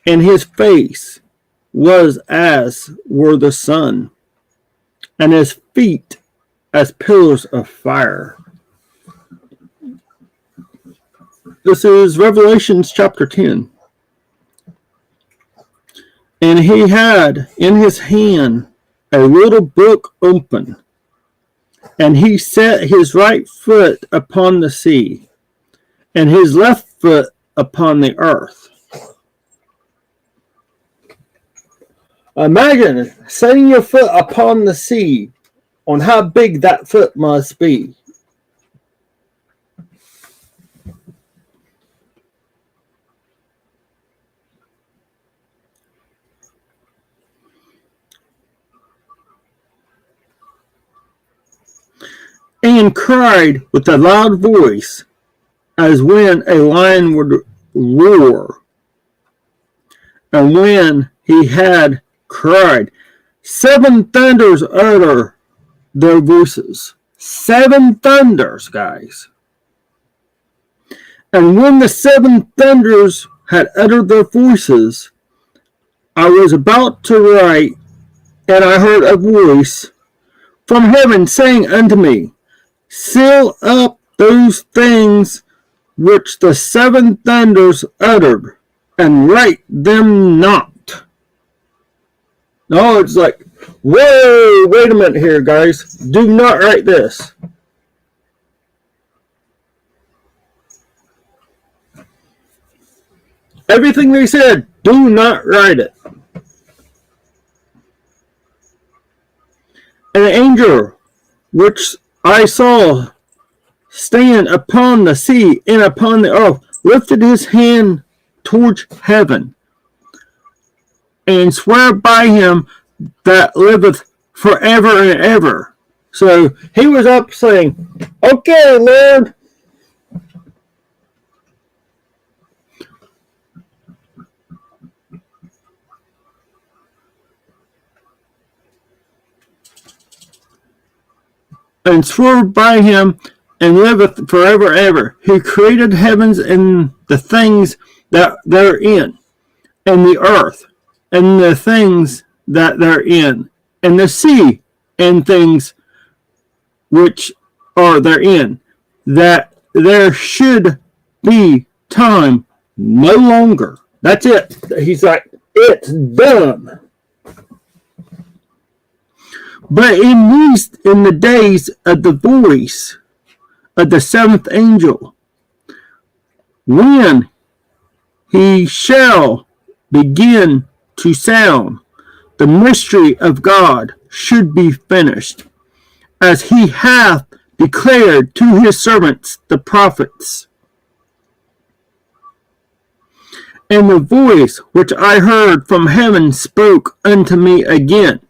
and his face was as were the sun, and his feet as pillars of fire. This is Revelations chapter 10. And he had in his hand a little book open, and he set his right foot upon the sea, and his left foot upon the earth. Imagine setting your foot upon the sea, on how big that foot must be. And cried with a loud voice, as when a lion would roar. And when he had cried, 7 thunders utter their voices. 7 thunders, guys. And when the 7 thunders had uttered their voices, I was about to write, and I heard a voice from heaven saying unto me, seal up those things which the 7 thunders uttered, and write them not. No, it's like, whoa, wait a minute here, guys. Do not write this. Everything they said, do not write it. And the angel which I saw stand upon the sea and upon the earth lifted his hand towards heaven, and swear by him that liveth forever and ever. So he was up saying, okay, Lord. And swore by him and liveth forever and ever, who created heavens and the things that therein, and the earth, and the things that therein, and the sea, and things which or therein, that there should be time no longer. That's it. He's like, it's done. But in the days of the voice of the seventh angel, when he shall begin to sound, the mystery of God should be finished, as he hath declared to his servants the prophets. And the voice which I heard from heaven spoke unto me again,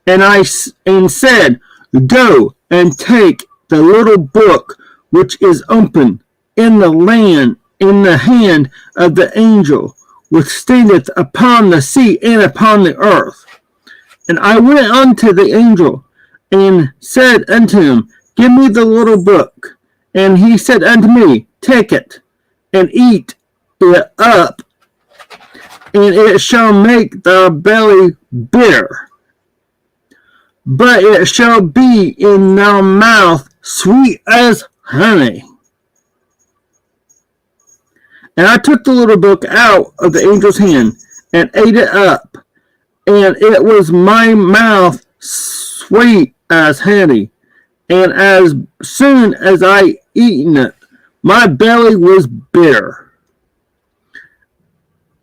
and said, Go and take the little book which is open in the hand of the angel which standeth upon the sea and upon the earth. And I went unto the angel, and said unto him, Give me the little book. And he said unto me, Take it, and eat it up, and it shall make thy belly bitter, but it shall be in thy mouth sweet as honey. And I took the little book out of the angel's hand, and ate it up, and it was my mouth sweet as honey. And as soon as I eaten it, my belly was bitter.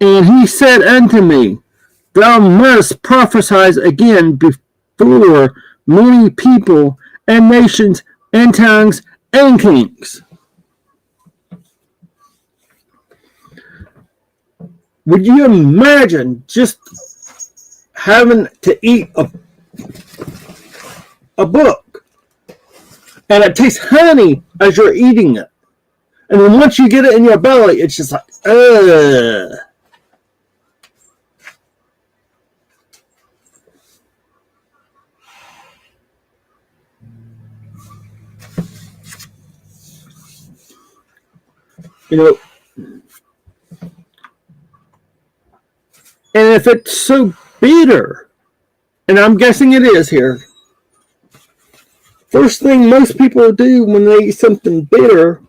And he said unto me, Thou must prophesy again before many people and nations and tongues and kings. Would you imagine just having to eat a book, and it tastes honey as you're eating it, and then once you get it in your belly, it's just like, ugh. You know, and if it's so bitter, and I'm guessing it is here, first thing most people do when they eat something bitter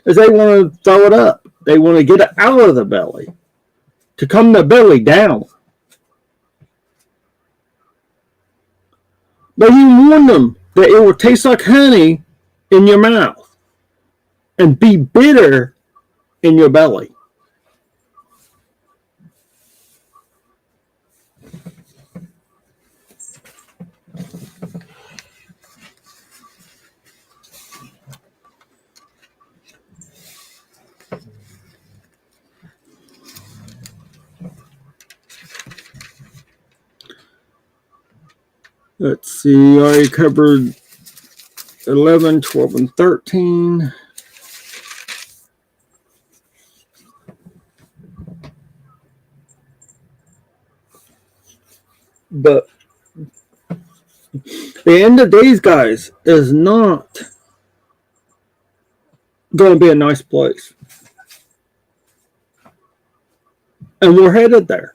is they want to throw it up. They want to get it out of the belly, to calm the belly down. But he warned them that it will taste like honey in your mouth and be bitter in your belly. Let's see, I covered 11, 12, and 13. But the end of days, guys, is not going to be a nice place. And we're headed there.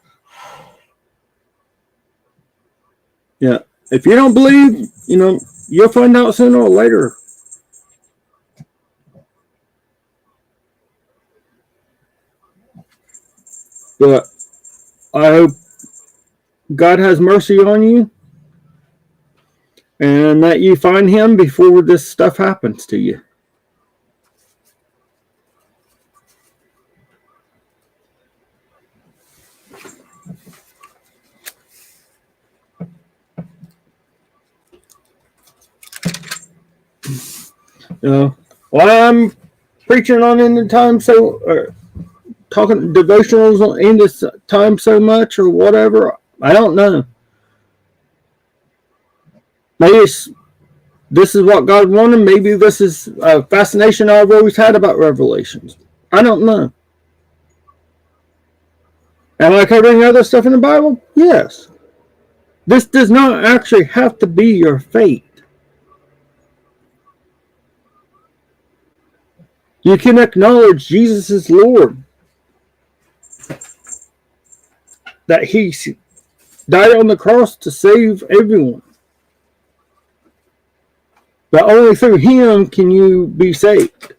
Yeah. If you don't believe, you'll find out sooner or later. But I hope God has mercy on you and that you find him before this stuff happens to you. Well, I'm preaching on in the time talking devotionals in this time so much or whatever. I don't know. Maybe this is what God wanted. Maybe this is a fascination I've always had about Revelations. I don't know. Am I covering other stuff in the Bible? Yes. This does not actually have to be your fate. You can acknowledge Jesus is Lord. That he died on the cross to save everyone. But only through him can you be saved.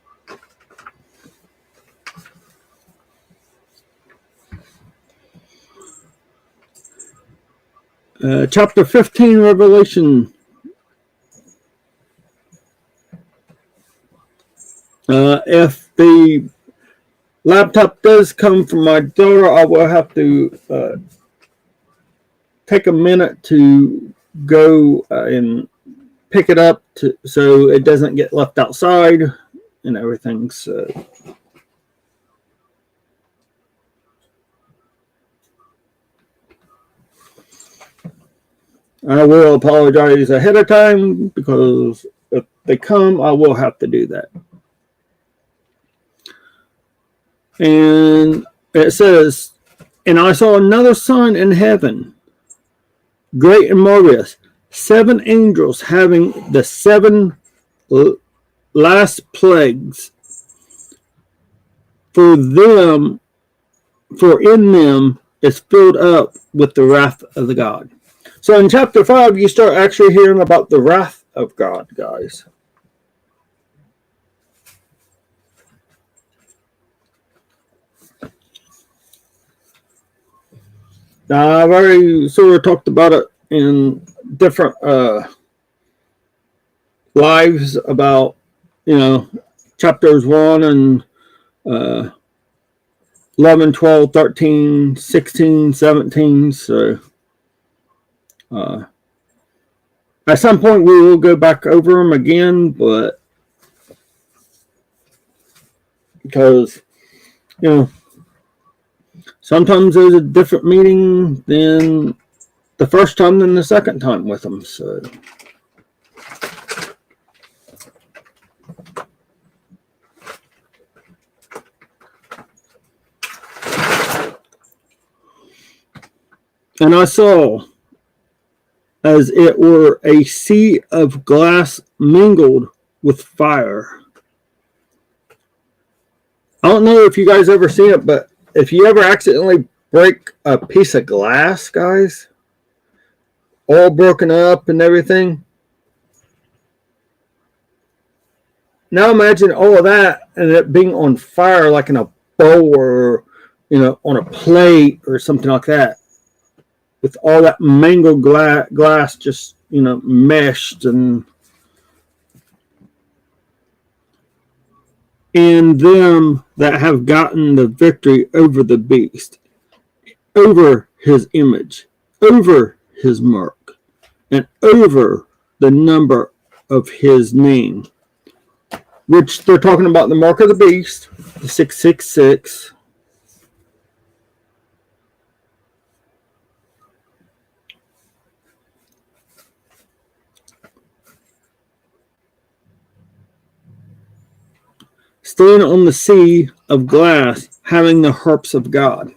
Chapter 15, Revelation. If the laptop does come from my daughter, I will have to take a minute to go and pick it up so it doesn't get left outside and everything. So I will apologize ahead of time, because if they come, I will have to do that. And it says, and I saw another sign in heaven, great and marvelous, 7 angels having the 7 last plagues. For in them is filled up with the wrath of the God. So in chapter 5, you start actually hearing about the wrath of God, guys. Now, I've already sort of talked about it in different lives about, chapters 1 and 11, 12, 13, 16, 17. So at some point we will go back over them again, but because, sometimes there's a different meaning than the first time than the second time with them. So and I saw, as it were, a sea of glass mingled with fire. I don't know if you guys ever seen it, but if you ever accidentally break a piece of glass, guys, all broken up and everything, now imagine all of that and it being on fire, like in a bowl or, on a plate or something like that, with all that mangled glass just, meshed. And them that have gotten the victory over the beast, over his image, over his mark, and over the number of his name, which they're talking about the mark of the beast, the 666. Staying on the sea of glass, having the harps of God.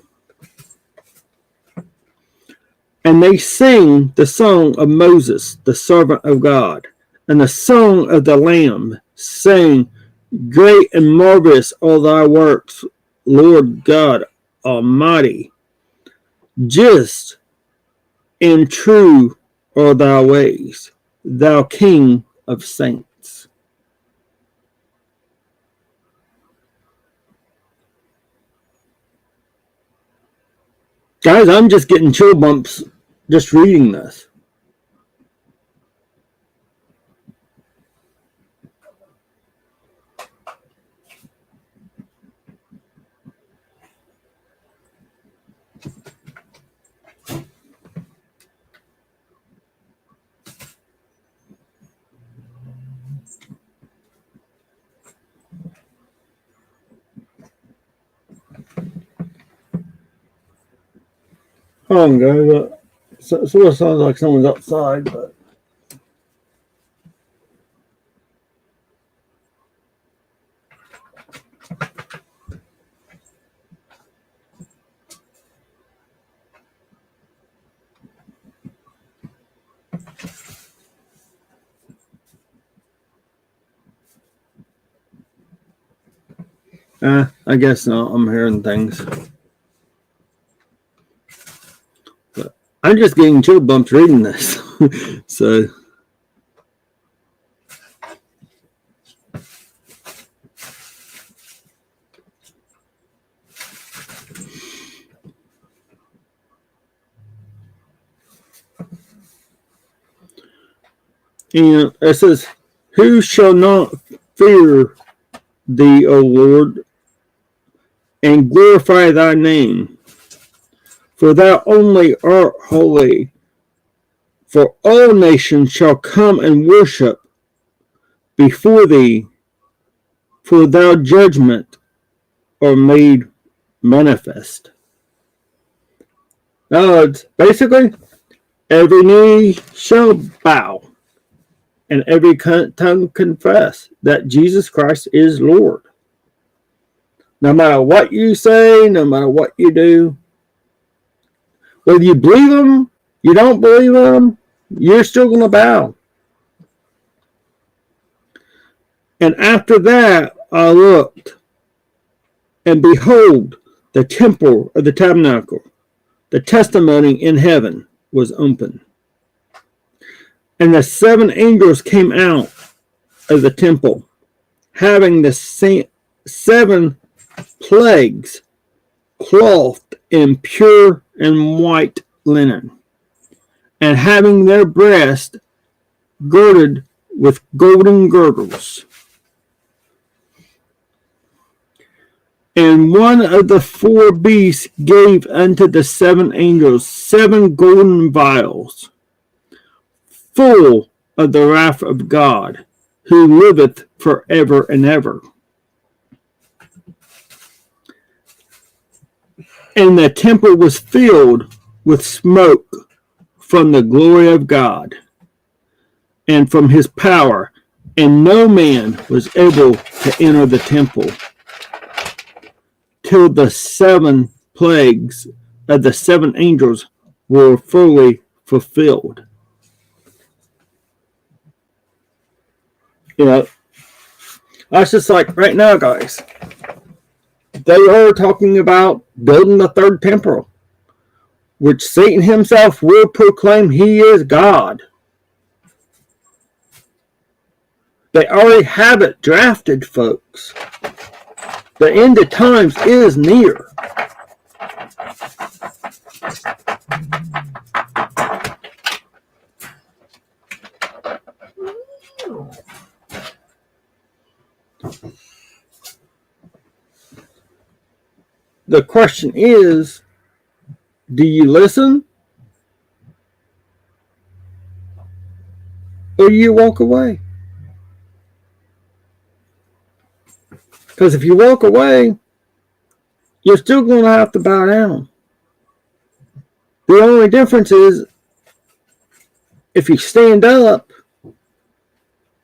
And they sing the song of Moses, the servant of God, and the song of the Lamb, saying, Great and marvelous are thy works, Lord God Almighty. Just and true are thy ways, thou King of saints. Guys, I'm just getting chill bumps just reading this. Hold on, guys. So sort of sounds like someone's outside, but. I guess not. I'm hearing things. But I'm just getting chill bumps reading this. So. And it says, who shall not fear thee, O Lord, and glorify thy name? For thou only art holy. For all nations shall come and worship before thee, for thy judgment are made manifest. Now, it's basically every knee shall bow and every tongue confess that Jesus Christ is Lord. No matter what you say, no matter what you do, whether you believe him, you don't believe him, you're still going to bow. And after that, I looked, and behold, the temple of the tabernacle, the testimony in heaven, was open. And the 7 angels came out of the temple, having the 7 plagues, clothed in pure and white linen, and having their breasts girded with golden girdles. And one of the 4 beasts gave unto the 7 angels 7 golden vials, full of the wrath of God, who liveth forever and ever. And the temple was filled with smoke from the glory of God and from his power, and no man was able to enter the temple till the 7 plagues of the 7 angels were fully fulfilled. You know, that's just like right now, guys. They are talking about building the 3rd temple, which Satan himself will proclaim he is God. They already have it drafted, folks. The end of times is near. The question is, do you listen? Or do you walk away? Because if you walk away, you're still going to have to bow down. The only difference is, if you stand up,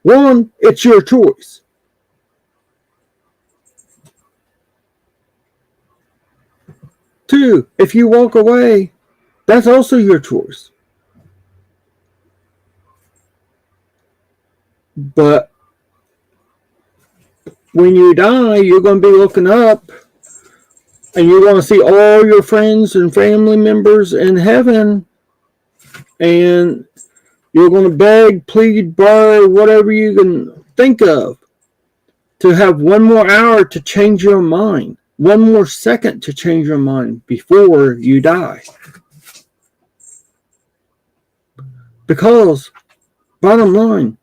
1, it's your choice. 2, if you walk away, that's also your choice. But when you die, you're going to be looking up, and you're going to see all your friends and family members in heaven, and you're going to beg, plead, borrow, whatever you can think of, to have 1 more hour to change your mind, 1 more second to change your mind before you die. Because, bottom line,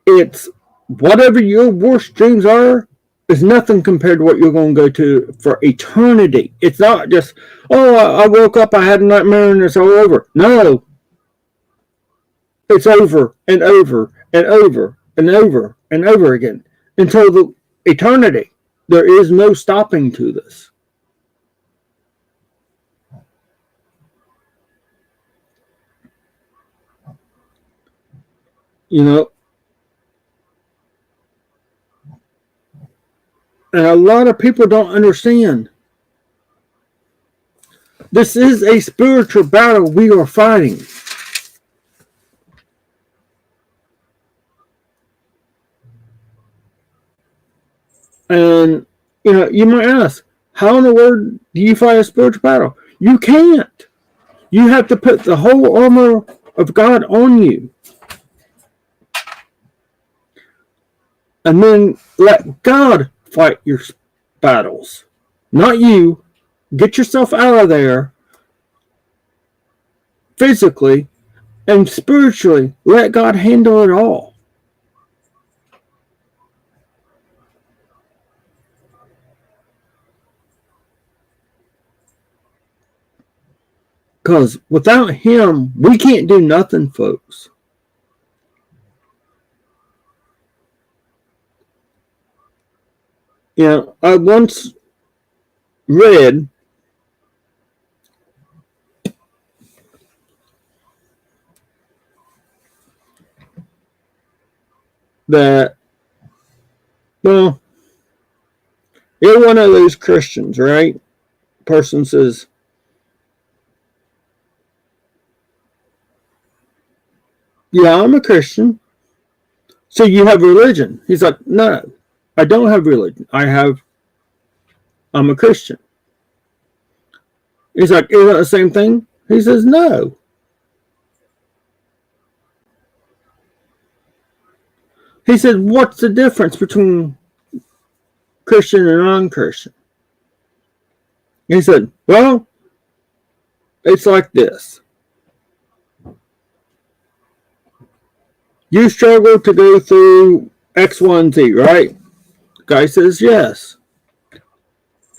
it's whatever your worst dreams are is nothing compared to what you're going to go to for eternity. It's not just, oh, I woke up, I had a nightmare, and it's all over. No. It's over and over and over and over and over again until the eternity. There is no stopping to this. You know, and a lot of people don't understand. This is a spiritual battle we are fighting. And, you know, you might ask, how in the world do you fight a spiritual battle? You can't. You have to put the whole armor of God on you. And then let God fight your battles. Not you. Get yourself out of there physically And spiritually, let God handle it all. Because without Him, we can't do nothing, folks. You know, I once read that, well, you're one of those Christians, right? Person says, yeah, I'm a Christian. So you have religion. He's like, no, I don't have religion. I'm a Christian. He's like, is that the same thing? He says, no. He said, what's the difference between Christian and non-Christian? He said, well, it's like this. You struggle to go through X, Y, and Z, right? The guy says, yes.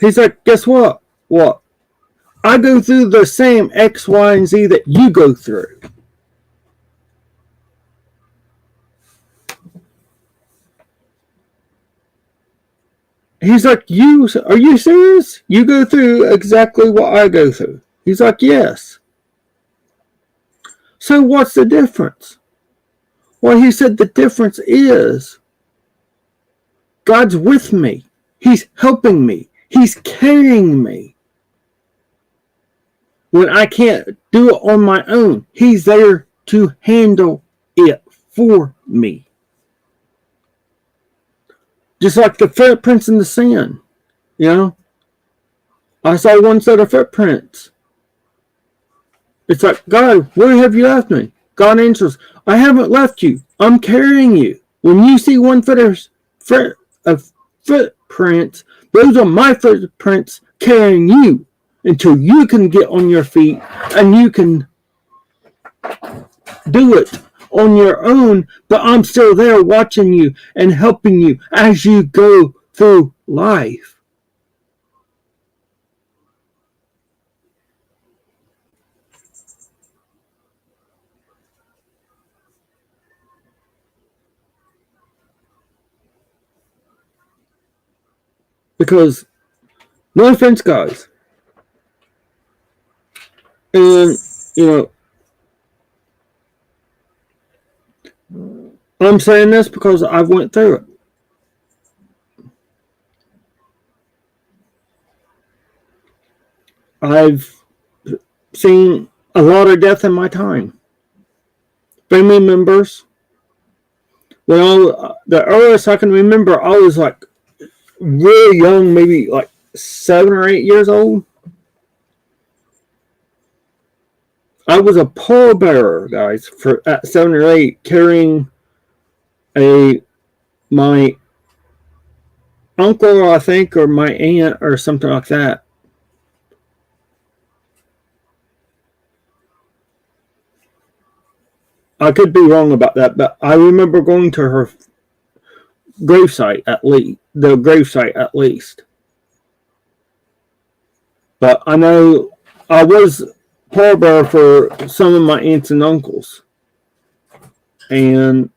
He's like, guess what? What? I go through the same X, Y, and Z that you go through. He's like, are you serious? You go through exactly what I go through. He's like, yes. So what's the difference? Well, he said the difference is God's with me. He's helping me. He's carrying me. When I can't do it on my own, He's there to handle it for me. Just like the footprints in the sand. You know? I saw one set of footprints. It's like, God, where have you left me? God answers, I haven't left you. I'm carrying you. When you see one foot of footprints, those are my footprints carrying you until you can get on your feet and you can do it on your own, but I'm still there watching you and helping you as you go through life. Because, no offense, guys, and, you know, I'm saying this because I've went through it. I've seen a lot of death in my time. Family members. Well, the earliest I can remember, I was like really young, maybe like 7 or 8 years old. I was a pallbearer, guys, for at 7 or 8, carrying my uncle, I think, or my aunt, or something like that. I could be wrong about that, but I remember going to her gravesite at least. But I know I was pallbearer for some of my aunts and uncles, and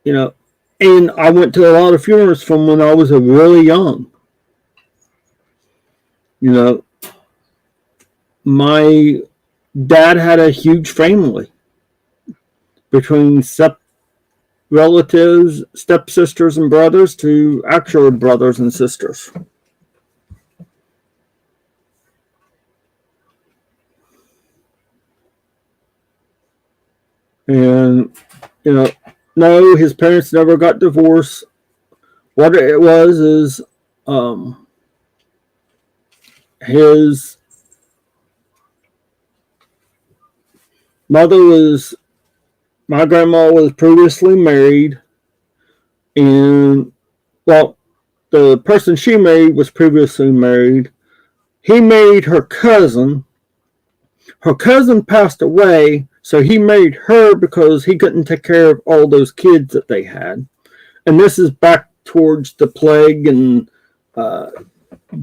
you know, and I went to a lot of funerals from when I was really young. You know, my dad had a huge family between relatives, stepsisters and brothers to actual brothers and sisters. And, you know, no, his parents never got divorced. What it was is his my grandma was previously married, and, well, the person she married was previously married. He married her cousin. her cousin passed away, so he married her because he couldn't take care of all those kids that they had. And this is back towards the plague and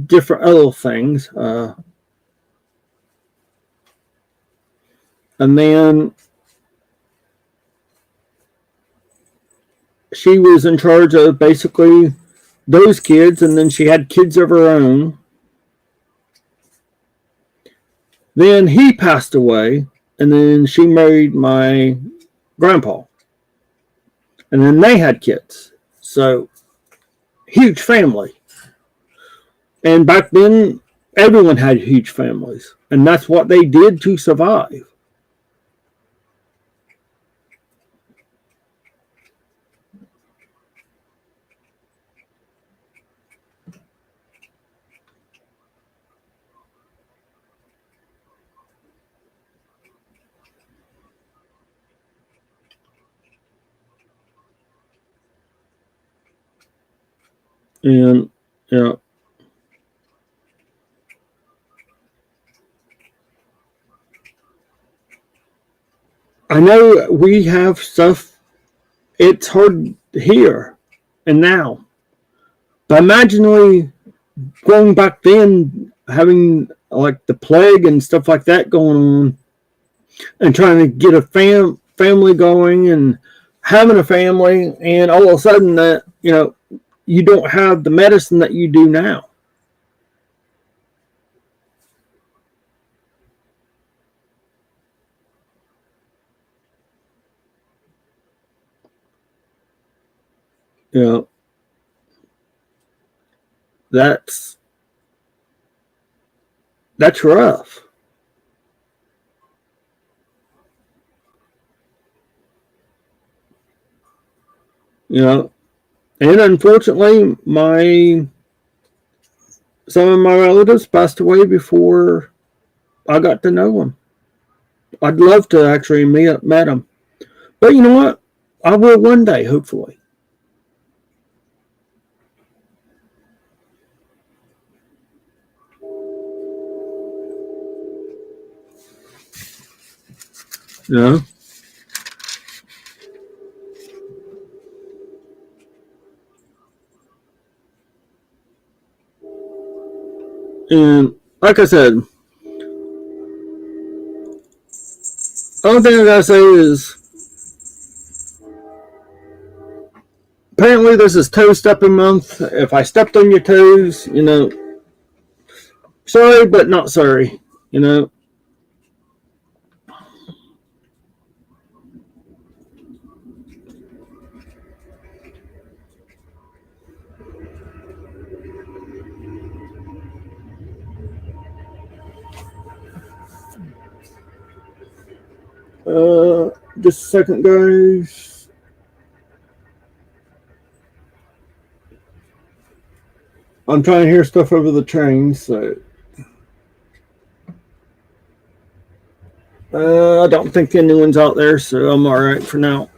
different other things. And then she was in charge of basically those kids, and then she had kids of her own. Then he passed away, and then she married my grandpa. And then they had kids. So, huge family. And back then, everyone had huge families. And that's what they did to survive. And, you know, I know we have stuff, it's hard here and now. But imagine going back then, having like the plague and stuff like that going on, and trying to get a family going and having a family, and all of a sudden that, you don't have the medicine that you do now. You know, that's rough. And unfortunately, some of my relatives passed away before I got to know them. I'd love to actually met them, but you know what? I will one day, hopefully. You know? And like I said, only thing I gotta say is apparently this is toe stepping month. If I stepped on your toes, sorry but not sorry. Just a second, guys. I'm trying to hear stuff over the train, so I don't think anyone's out there, so I'm all right for now.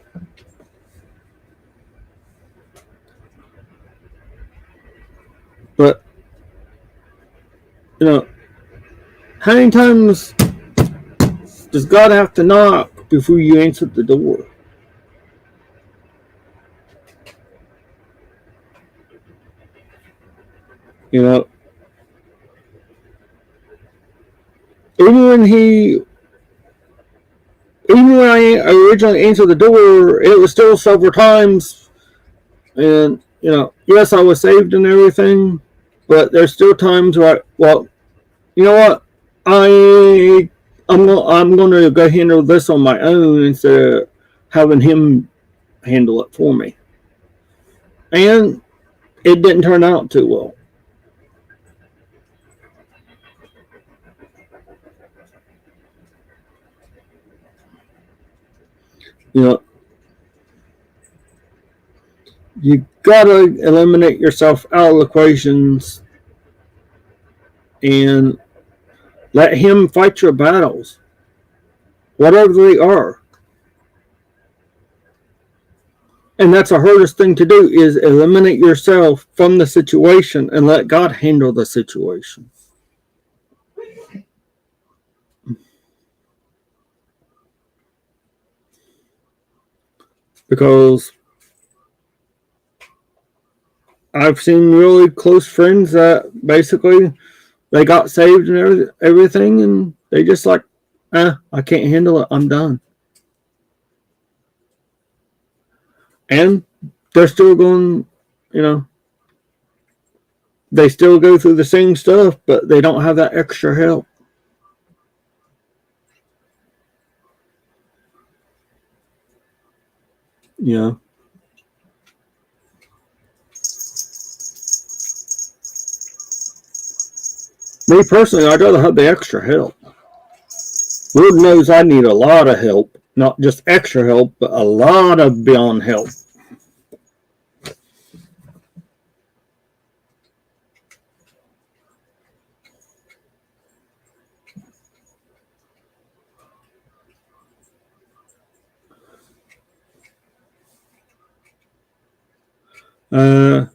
But how many times does God have to knock before you answer the door? Even when I originally answered the door, it was still several times, and yes, I was saved and everything, but there's still times where, you know what, I'm going to go handle this on my own instead of having him handle it for me, and it didn't turn out too well. You gotta eliminate yourself out of equations and let him fight your battles, whatever they are. And that's the hardest thing to do, is eliminate yourself from the situation and let God handle the situation. because I've seen really close friends that basically they got saved and everything, and they just like, I can't handle it. I'm done. And they're still going, you know, they still go through the same stuff, but they don't have that extra help. You know, me personally, I'd rather have the extra help. Lord knows I need a lot of help, not just extra help, but a lot of beyond help. Hi,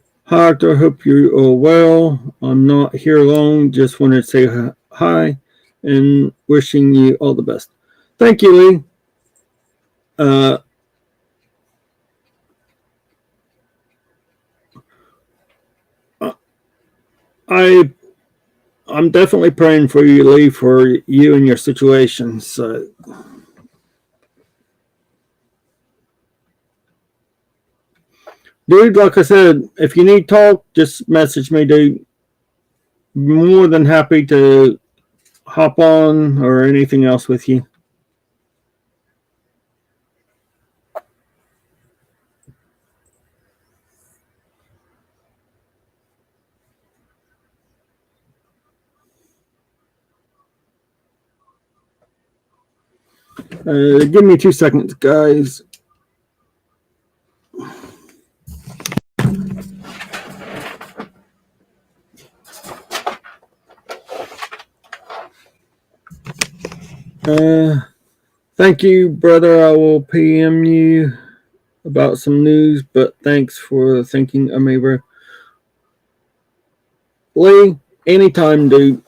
Arthur. Hope you are well. I'm not here long. Just wanted to say hi and wishing you all the best. Thank you, Lee. Uh, I I'm definitely praying for you, Lee, for you and your situation. So, dude, like I said, if you need talk, just message me, dude. More than happy to hop on or anything else with you. Give me 2 seconds, guys. Thank you, brother. I will PM you about some news, but thanks for thinking of me, bro. Lee, anytime, dude.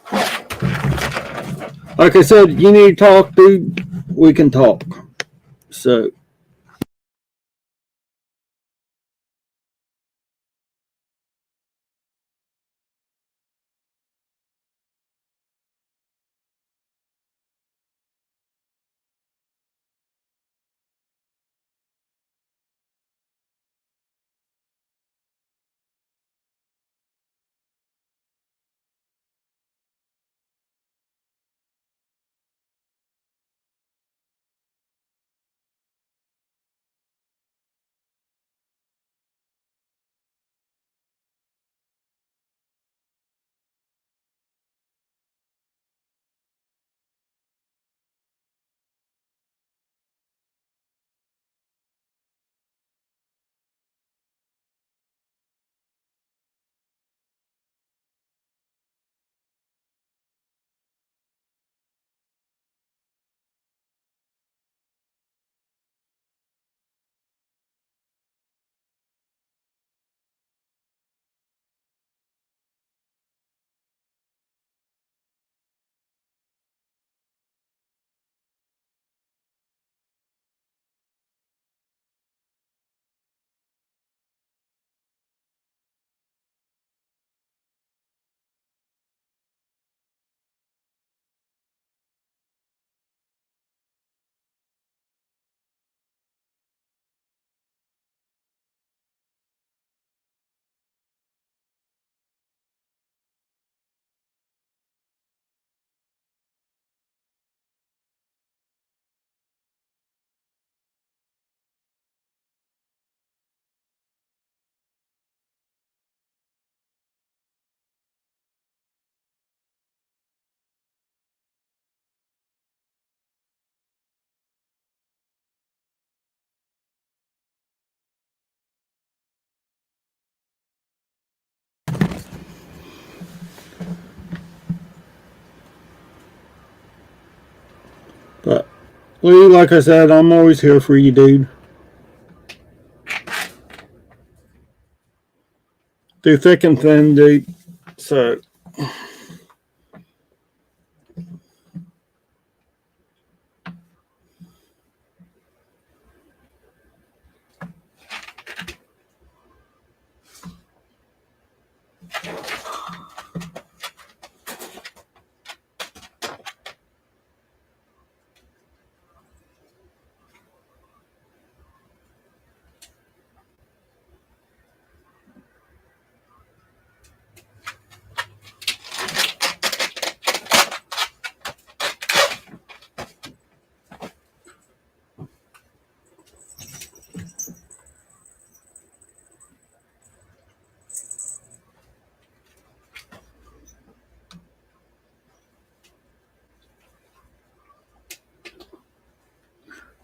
Like I said, you need to talk, dude. We can talk. So, but Lee, like I said, I'm always here for you, dude. Through thick and thin, dude. So,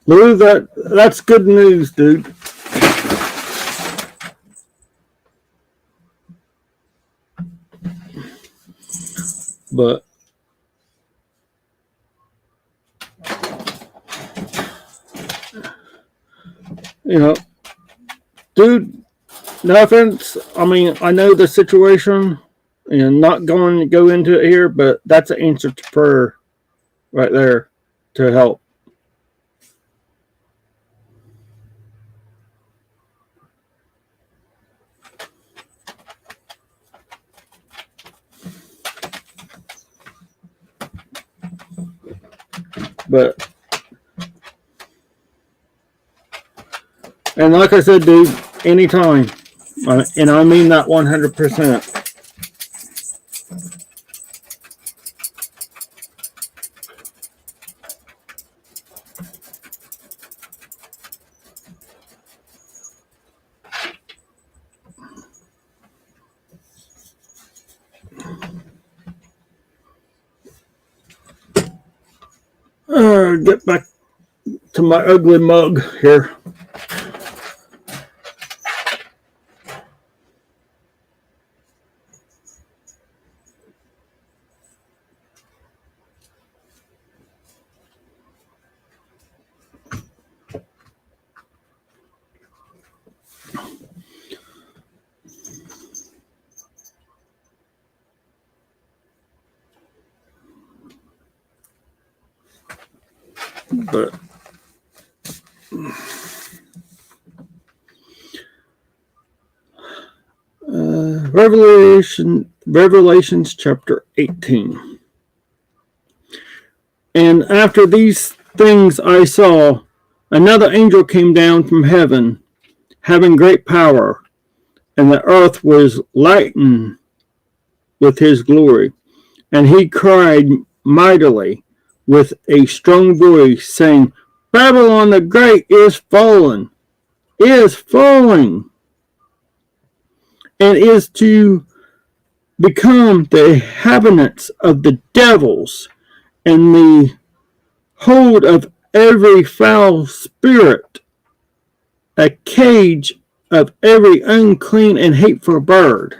Lou, that's good news, dude. But you know, dude, no offense. I mean, I know the situation and not going to go into it here, but that's an answer to prayer right there to help. But, and like I said, dude, anytime. And I mean that 100%. Get back to my ugly mug here. But Revelations chapter 18. And after these things I saw, another angel came down from heaven, having great power, and the earth was lightened with his glory. And he cried mightily with a strong voice, saying, Babylon the Great is fallen, and is to become the inhabitants of the devils, and the hold of every foul spirit, a cage of every unclean and hateful bird.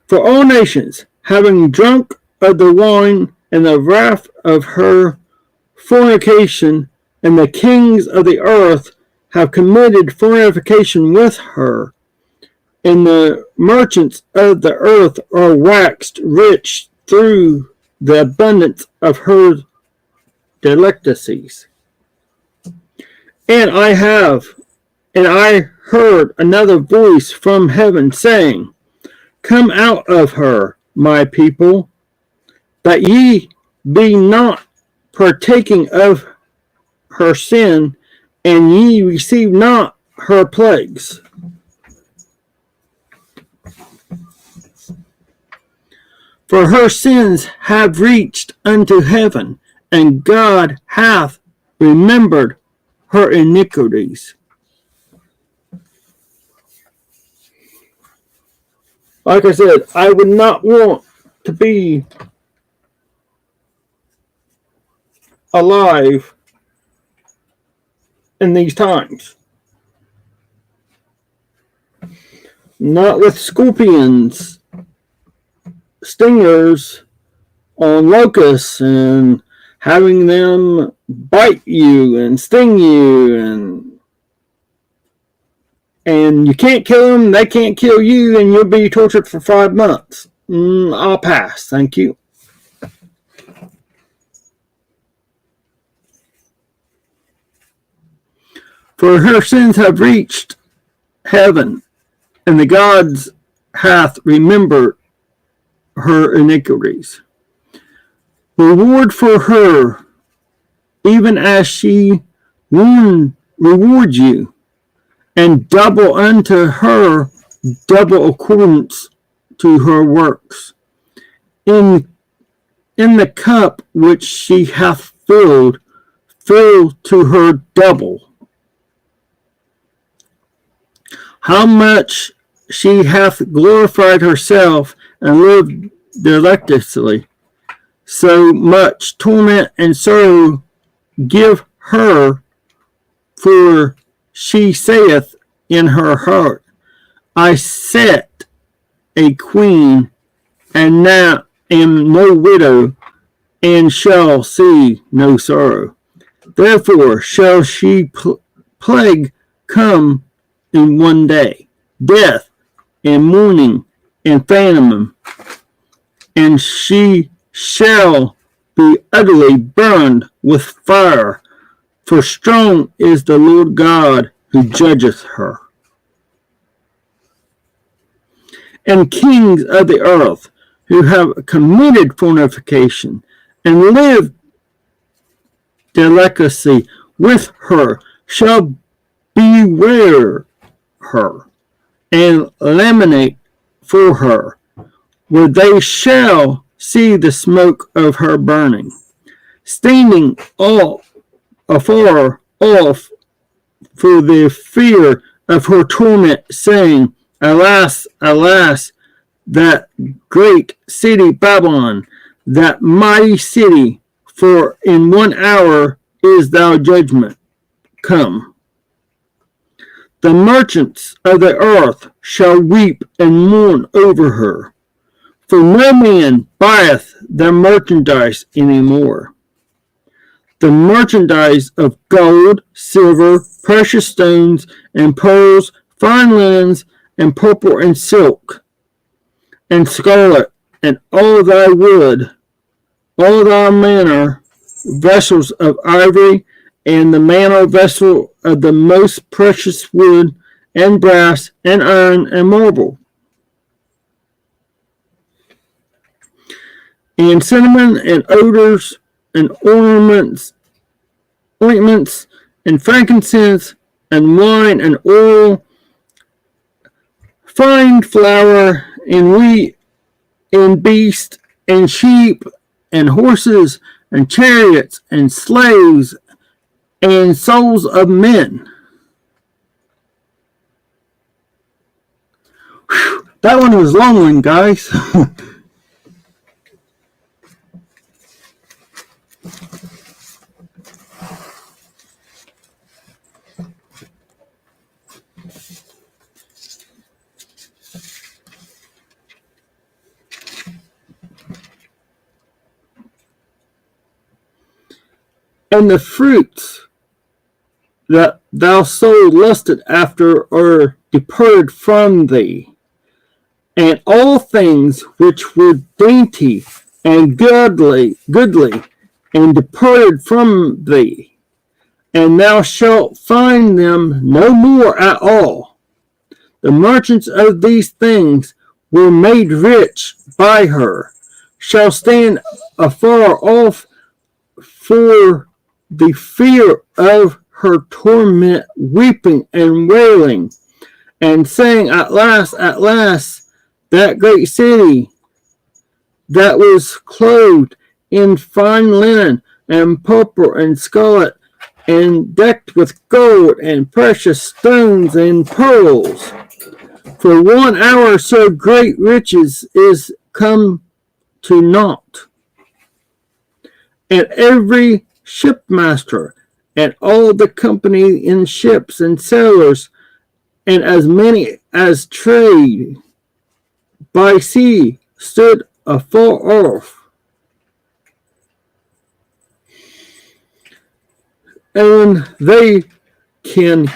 For all nations, having drunk of the wine and the wrath of her fornication, and the kings of the earth have committed fornication with her, and the merchants of the earth are waxed rich through the abundance of her delicacies. And I heard another voice from heaven saying, Come out of her, my people, that ye be not partaking of her sin, and ye receive not her plagues. For her sins have reached unto heaven, and God hath remembered her iniquities. Like I said, I would not want to be alive in these times. Not with scorpions, stingers on locusts, and having them bite you and sting you, and you can't kill them, they can't kill you, and you'll be tortured for 5 months. I'll pass, thank you. For her sins have reached heaven, and the gods hath remembered her iniquities. Reward for her, even as she reward you, and double unto her double accordance to her works. In the cup which she hath filled, fill to her double. How much she hath glorified herself and lived delectously. So much torment and sorrow give her, for she saith in her heart, I sat a queen, and now am no widow, and shall see no sorrow. Therefore shall she plague come in one day, death and mourning and famine, and she shall be utterly burned with fire, for strong is the Lord God who judgeth her. And kings of the earth who have committed fornication and lived delicacy with her shall beware her and lament for her, where they shall see the smoke of her burning, standing all afar off for the fear of her torment, saying, Alas, alas, that great city Babylon, that mighty city, for in 1 hour is thy judgment come. The merchants of the earth shall weep and mourn over her, for no man buyeth their merchandise any more. The merchandise of gold, silver, precious stones, and pearls, fine linens, and purple and silk, and scarlet, and all thy wood, all thy manner vessels of ivory, and the manner vessel of the most precious wood, and brass, and iron, and marble, and cinnamon, and odors, and ornaments, ointments, and frankincense, and wine, and oil, fine flour, and wheat, and beasts, and sheep, and horses, and chariots, and slaves, and souls of men. Whew, that one was a long one, guys. And the fruits that thou so lusted after are departed from thee, and all things which were dainty and goodly, and departed from thee, and thou shalt find them no more at all. The merchants of these things were made rich by her, shall stand afar off for the fear of her torment, weeping and wailing, and saying, Alas, that great city that was clothed in fine linen, and purple, and scarlet, and decked with gold, and precious stones, and pearls. For 1 hour so great riches is come to naught. And every shipmaster, and all the company in ships and sailors, and as many as trade by sea, stood afar off. And they can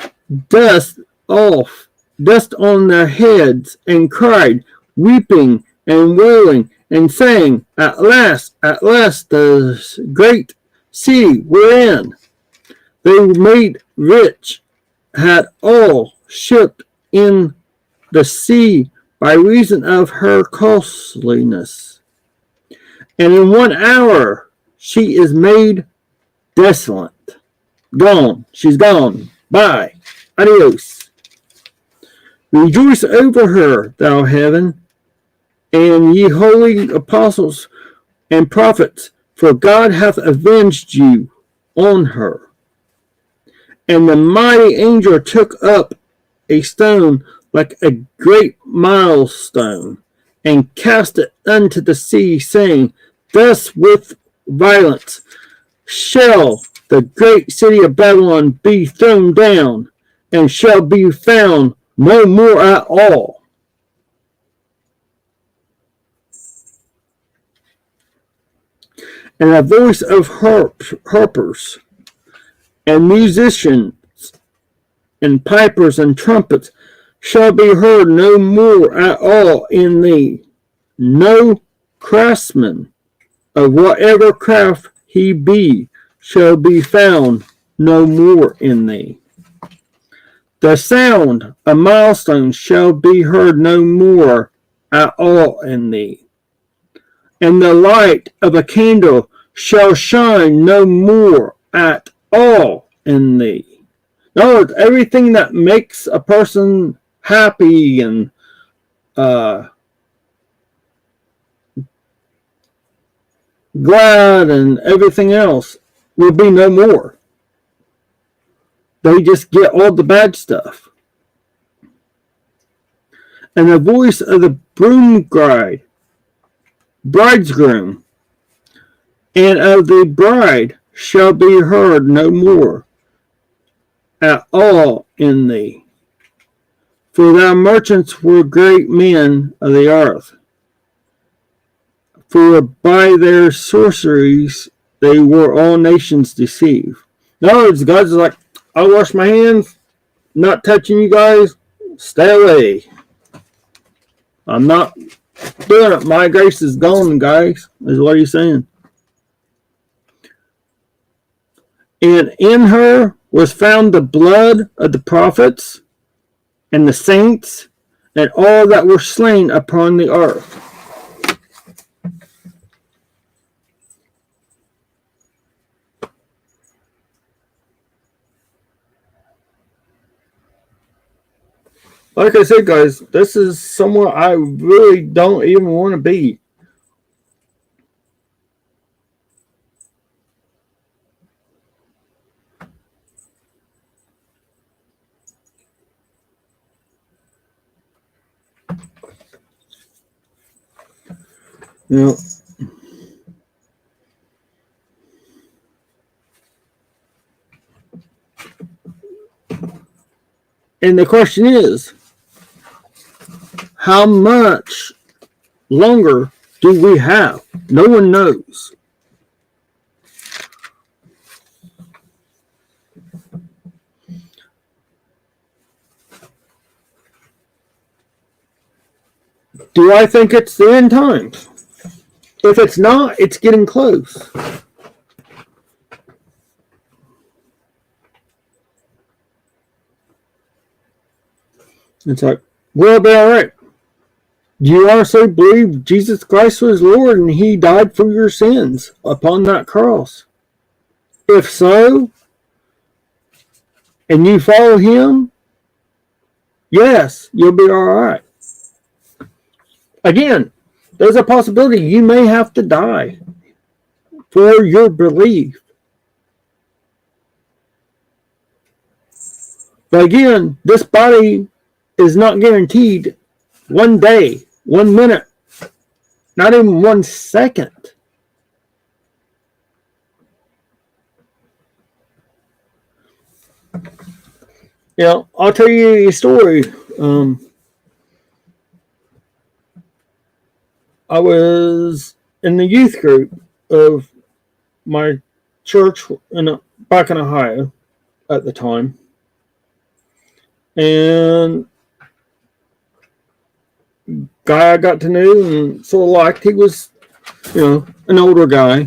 dust on their heads, and cried, weeping and wailing, and saying, At last, the great city wherein they made rich had all shipped in the sea by reason of her costliness. And in 1 hour she is made desolate. Gone. She's gone. Bye. Adios. Rejoice over her, thou heaven, and ye holy apostles and prophets, for God hath avenged you on her. And the mighty angel took up a stone like a great milestone, and cast it unto the sea, saying, Thus with violence shall the great city of Babylon be thrown down, and shall be found no more at all. And a voice of harpers and musicians and pipers and trumpets shall be heard no more at all in thee. No craftsman of whatever craft he be shall be found no more in thee. The sound of milestones shall be heard no more at all in thee. And the light of a candle shall shine no more at all in thee. In other words, everything that makes a person happy and glad and everything else will be no more. They just get all the bad stuff. And the voice of the bridegroom, and of the bride shall be heard no more at all in thee. For thy merchants were great men of the earth, for by their sorceries they were all nations deceived. In other words, God's like, I'll wash my hands, not touching you guys, stay away. I'm not doing it. My grace is gone, guys, is what he's saying. And in her was found the blood of the prophets and the saints and all that were slain upon the earth. Like I said, guys, this is somewhere I really don't even want to be. You know, and the question is, how much longer do we have? No one knows. Do I think it's the end times? If it's not, it's getting close. It's like, will it be all right? Do you honestly believe Jesus Christ was Lord and he died for your sins upon that cross? If so, and you follow him, yes, you'll be all right. Again, there's a possibility you may have to die for your belief. But again, this body is not guaranteed 1 day, 1 minute, not even 1 second. You know, I'll tell you a story. I was in the youth group of my church back in Ohio at the time. And guy I got to know and sort of liked, he was, you know, an older guy.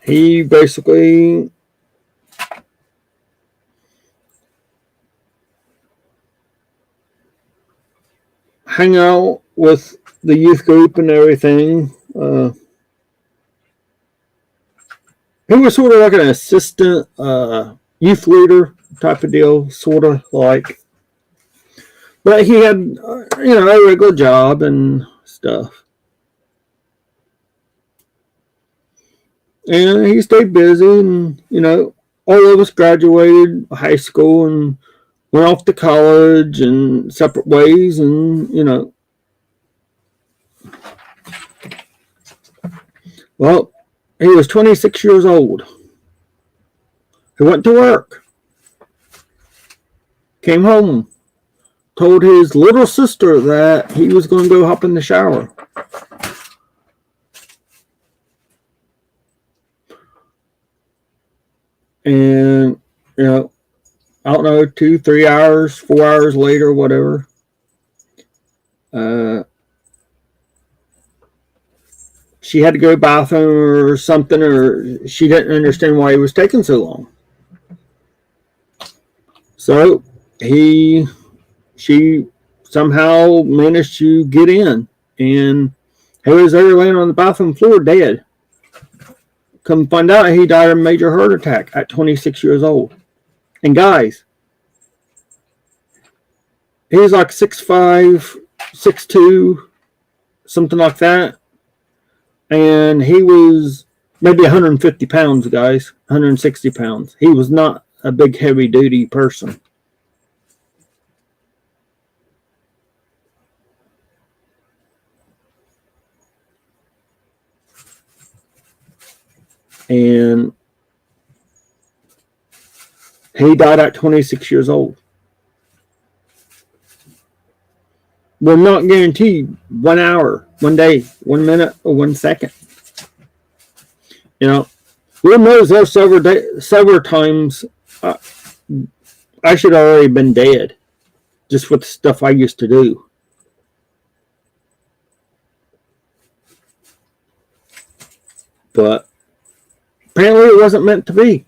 He basically hang out with the youth group and everything. He was sort of like an assistant youth leader type of deal, sort of like. But he had, you know, a regular job and stuff. And he stayed busy, and, you know, all of us graduated high school and went off to college and separate ways, and, you know, Well, he was 26 years old. He went to work, came home, told his little sister that he was going to go hop in the shower. And, I don't know, 2, 3 hours, 4 hours later, whatever, she had to go to the bathroom or something, or she didn't understand why he was taking so long. So she somehow managed to get in, and he was there laying on the bathroom floor dead. Come find out, he died of a major heart attack at 26 years old. And guys, he was like 6'5", 6'2", something like that. And he was maybe 150 pounds, guys, 160 pounds. He was not a big, heavy-duty person. And he died at 26 years old. We're not guaranteed 1 hour, 1 day, 1 minute, or 1 second. Lord knows there's several times I should have already been dead, just with the stuff I used to do. But apparently it wasn't meant to be.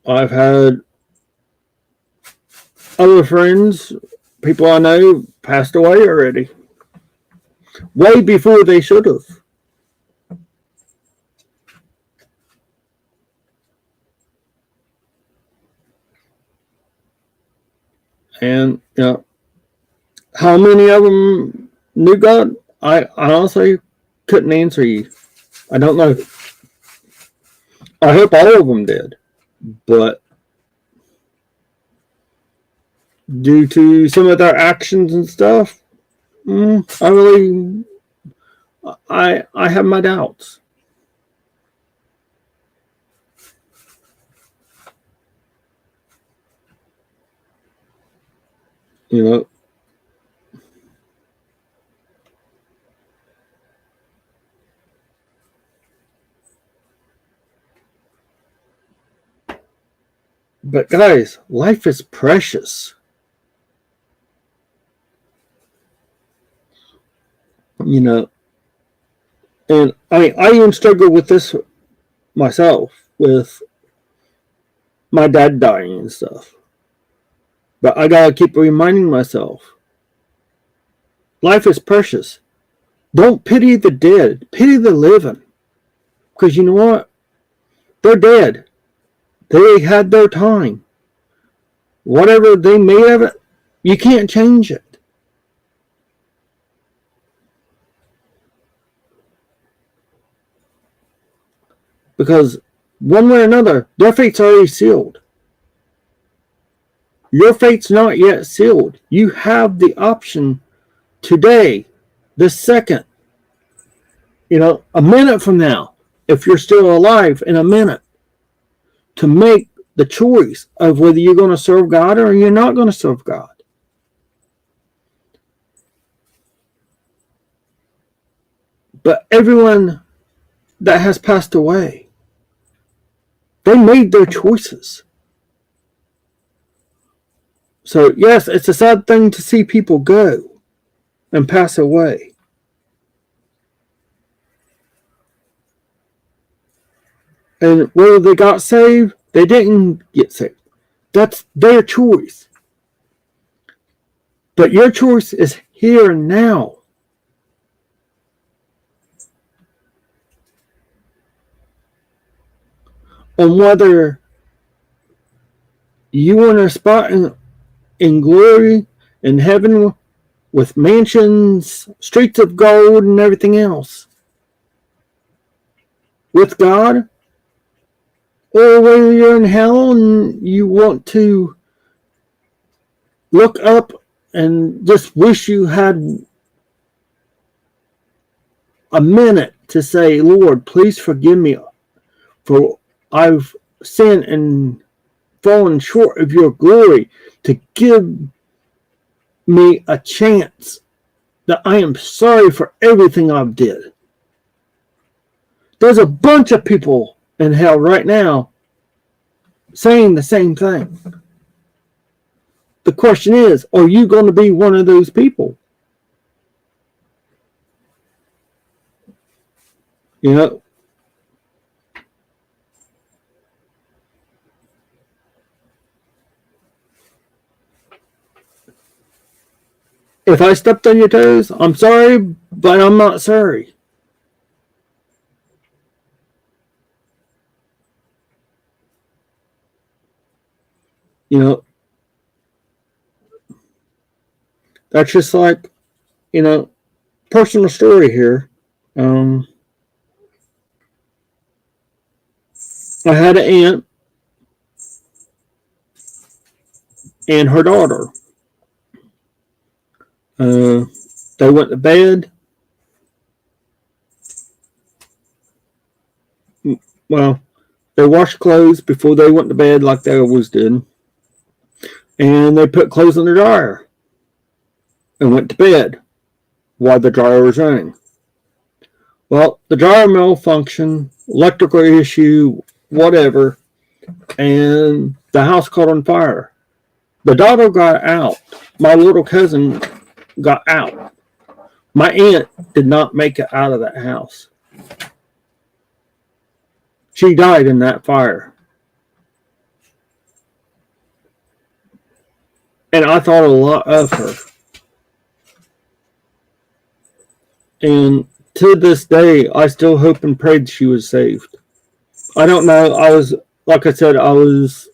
I've had other friends, people I know, passed away already. Way before they should have. And, how many of them knew God? I honestly couldn't answer you. I don't know. I hope all of them did. But due to some of their actions and stuff, I have my doubts. But guys, life is precious. And I even struggle with this myself, with my dad dying and stuff. But I gotta keep reminding myself, life is precious. Don't pity the dead, pity the living. Because you know what? They're dead. They had their time. Whatever they made of it, you can't change it. Because one way or another, their fate's already sealed. Your fate's not yet sealed. You have the option today, this second, a minute from now, if you're still alive in a minute, to make the choice of whether you're going to serve God or you're not going to serve God. But everyone that has passed away, they made their choices. So, yes, it's a sad thing to see people go and pass away. And whether they got saved, they didn't get saved. That's their choice. But your choice is here and now. On whether you want a spot in glory, in heaven, with mansions, streets of gold, and everything else. with God, or whether you're in hell and you want to look up and just wish you had a minute to say, Lord, please forgive me, for I've sinned and fallen short of your glory, to give me a chance, that I am sorry for everything I've did. There's a bunch of people in hell right now saying the same thing. The question is, are you going to be one of those people? You know, if I stepped on your toes, I'm sorry, but I'm not sorry. You know, that's just like, personal story here. Um, I had an aunt and her daughter. Uh, they went to bed. Well, they washed clothes before they went to bed like they always did. And they put clothes in the dryer and went to bed while the dryer was running. Well, the dryer malfunctioned, electrical issue, whatever, and the house caught on fire. The daughter got out. My little cousin got out. My aunt did not make it out of that house. She died in that fire. And I thought a lot of her. And to this day, I still hope and prayed she was saved. I don't know. Like I said, I was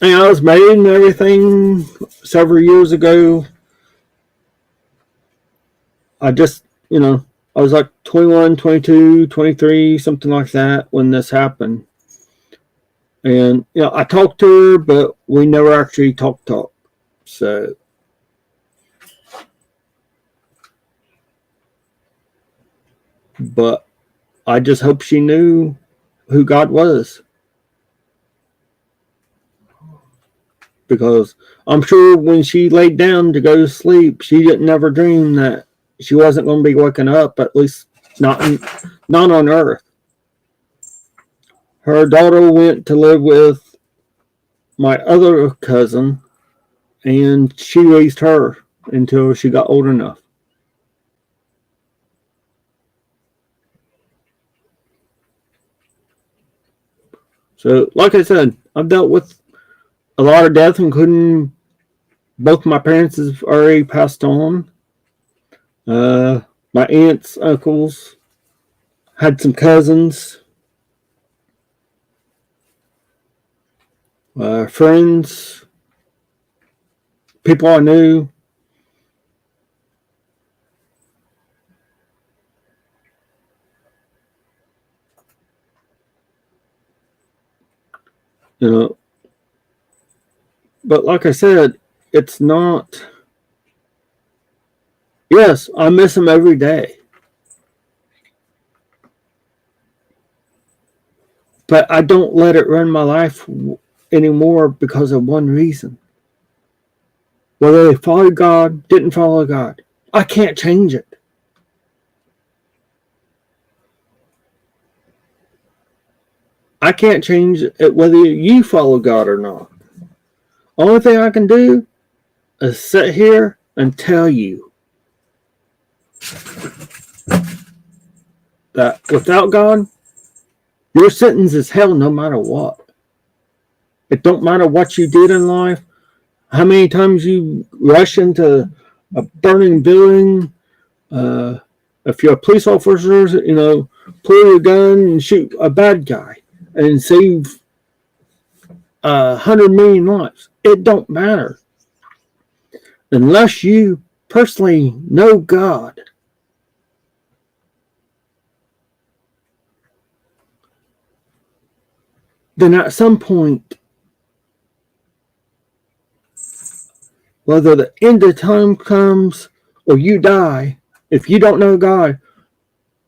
married and everything several years ago. I just, I was like 21, 22, 23, something like that when this happened. And, I talked to her, but we never actually talked. So, but I just hope she knew who God was. Because I'm sure when she laid down to go to sleep, she didn't ever dream that she wasn't going to be waking up, at least not on earth. Her daughter went to live with my other cousin, and she raised her until she got old enough. So, like I said, I've dealt with a lot of death, including both my parents have already passed on. My aunts, uncles, had some cousins, friends, people I knew. But like I said, it's not. Yes, I miss them every day. But I don't let it run my life anymore because of one reason. Whether they followed God, didn't follow God, I can't change it. I can't change it whether you follow God or not. Only thing I can do is sit here and tell you that without God, your sentence is hell no matter what. It don't matter what you did in life, how many times you rush into a burning building. If you're a police officer, pull your gun and shoot a bad guy and save 100 million lives. It don't matter. Unless you personally know God then at some point, whether the end of time comes or you die, if you don't know God,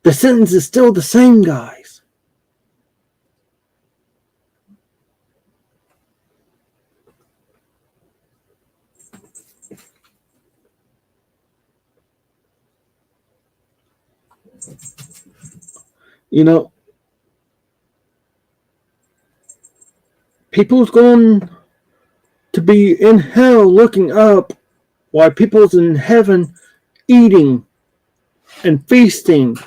the sentence is still the same, guys. You know, people's going to be in hell looking up while people's in heaven eating and feasting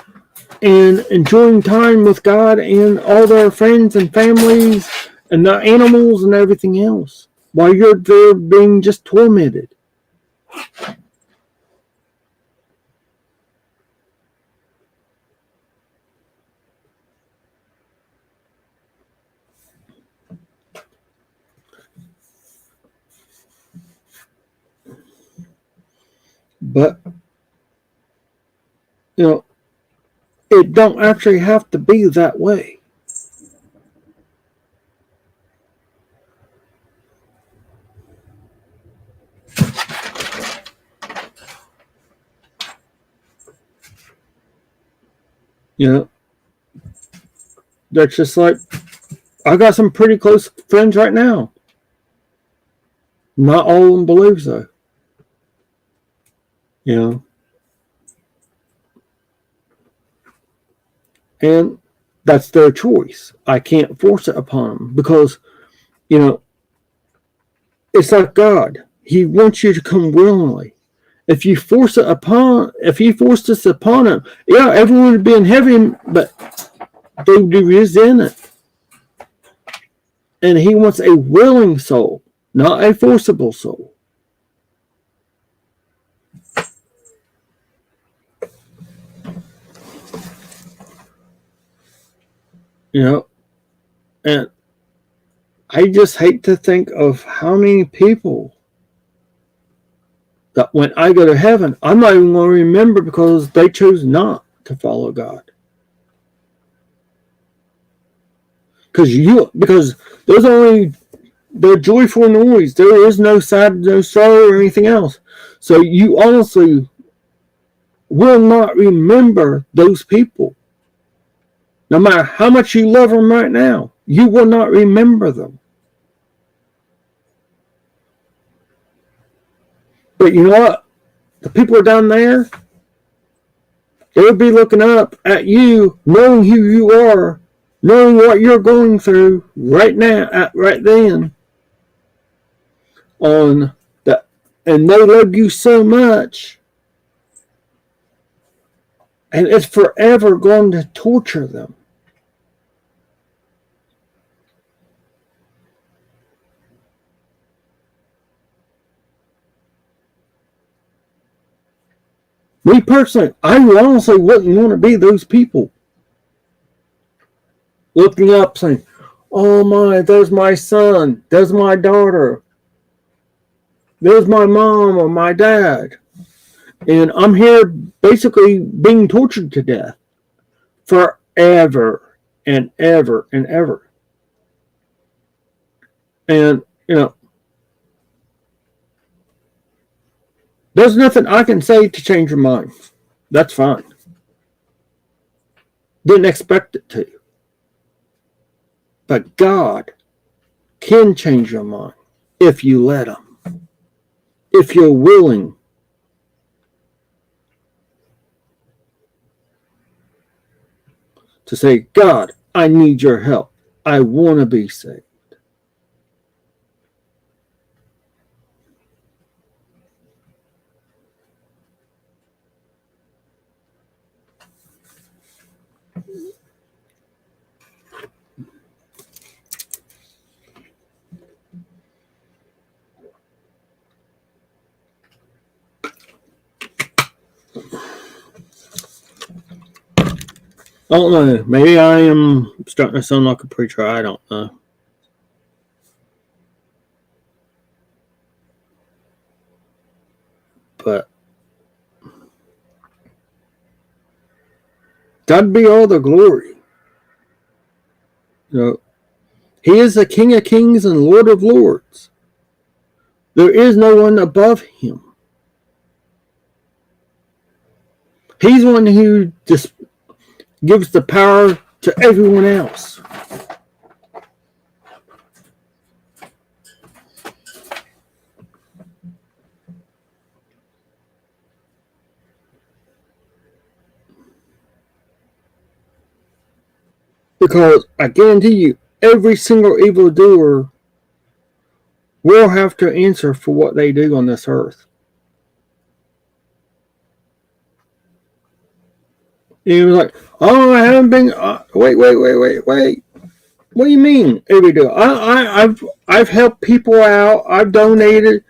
and enjoying time with God and all their friends and families and the animals and everything else while you're there being just tormented. But, you know, it don't actually have to be that way. You know, that's just like, I got some pretty close friends right now. Not all of them believe so. You know, and that's their choice. I can't force it upon them because, you know, it's like God. He wants you to come willingly. If you force it upon, if He forced us upon Him, yeah, everyone would be in heaven, but they would resent it. And He wants a willing soul, not a forcible soul. You know, and I just hate to think of how many people that when I go to heaven, I'm not even going to remember because they chose not to follow God. Because there's only the joyful noise. There is no sad, no sorrow, or anything else. So you honestly will not remember those people. No matter how much you love them right now, you will not remember them. But you know what? The people down there, they'll be looking up at you, knowing who you are, knowing what you're going through right now, right then. On that, and they love you so much, and it's forever going to torture them. Me personally, I honestly wouldn't want to be those people. Looking up saying, oh my, there's my son, there's my daughter, there's my mom or my dad. And I'm here basically being tortured to death forever and ever and ever. And, you know, there's nothing I can say to change your mind. That's fine. Didn't expect it to. But God can change your mind if you let Him. If you're willing. To say, God, I need your help. I want to be saved. I don't know. Maybe I am starting to sound like a preacher. I don't know. But God be all the glory. You know, He is the King of Kings and Lord of Lords. There is no one above him. He's one who just gives the power to everyone else. Because I guarantee you, every single evildoer will have to answer for what they do on this earth. He was like, "Oh, I haven't been. Wait. What do you mean every day? I've helped people out. I've donated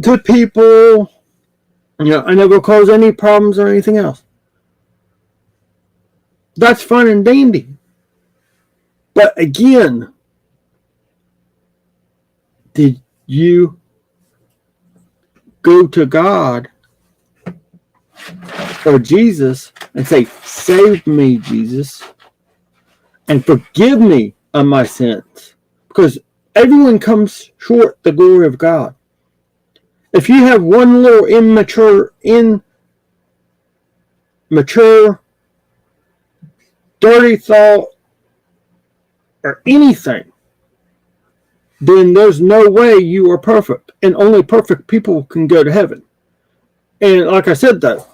to people. I never caused any problems or anything else. That's fine and dandy. But again, did you go to God or Jesus and say, 'Save me, Jesus, and forgive me of my sins'?" Because everyone comes short the glory of God. If you have one little immature, dirty thought or anything, then there's no way you are perfect. And only perfect people can go to heaven. And like I said, though,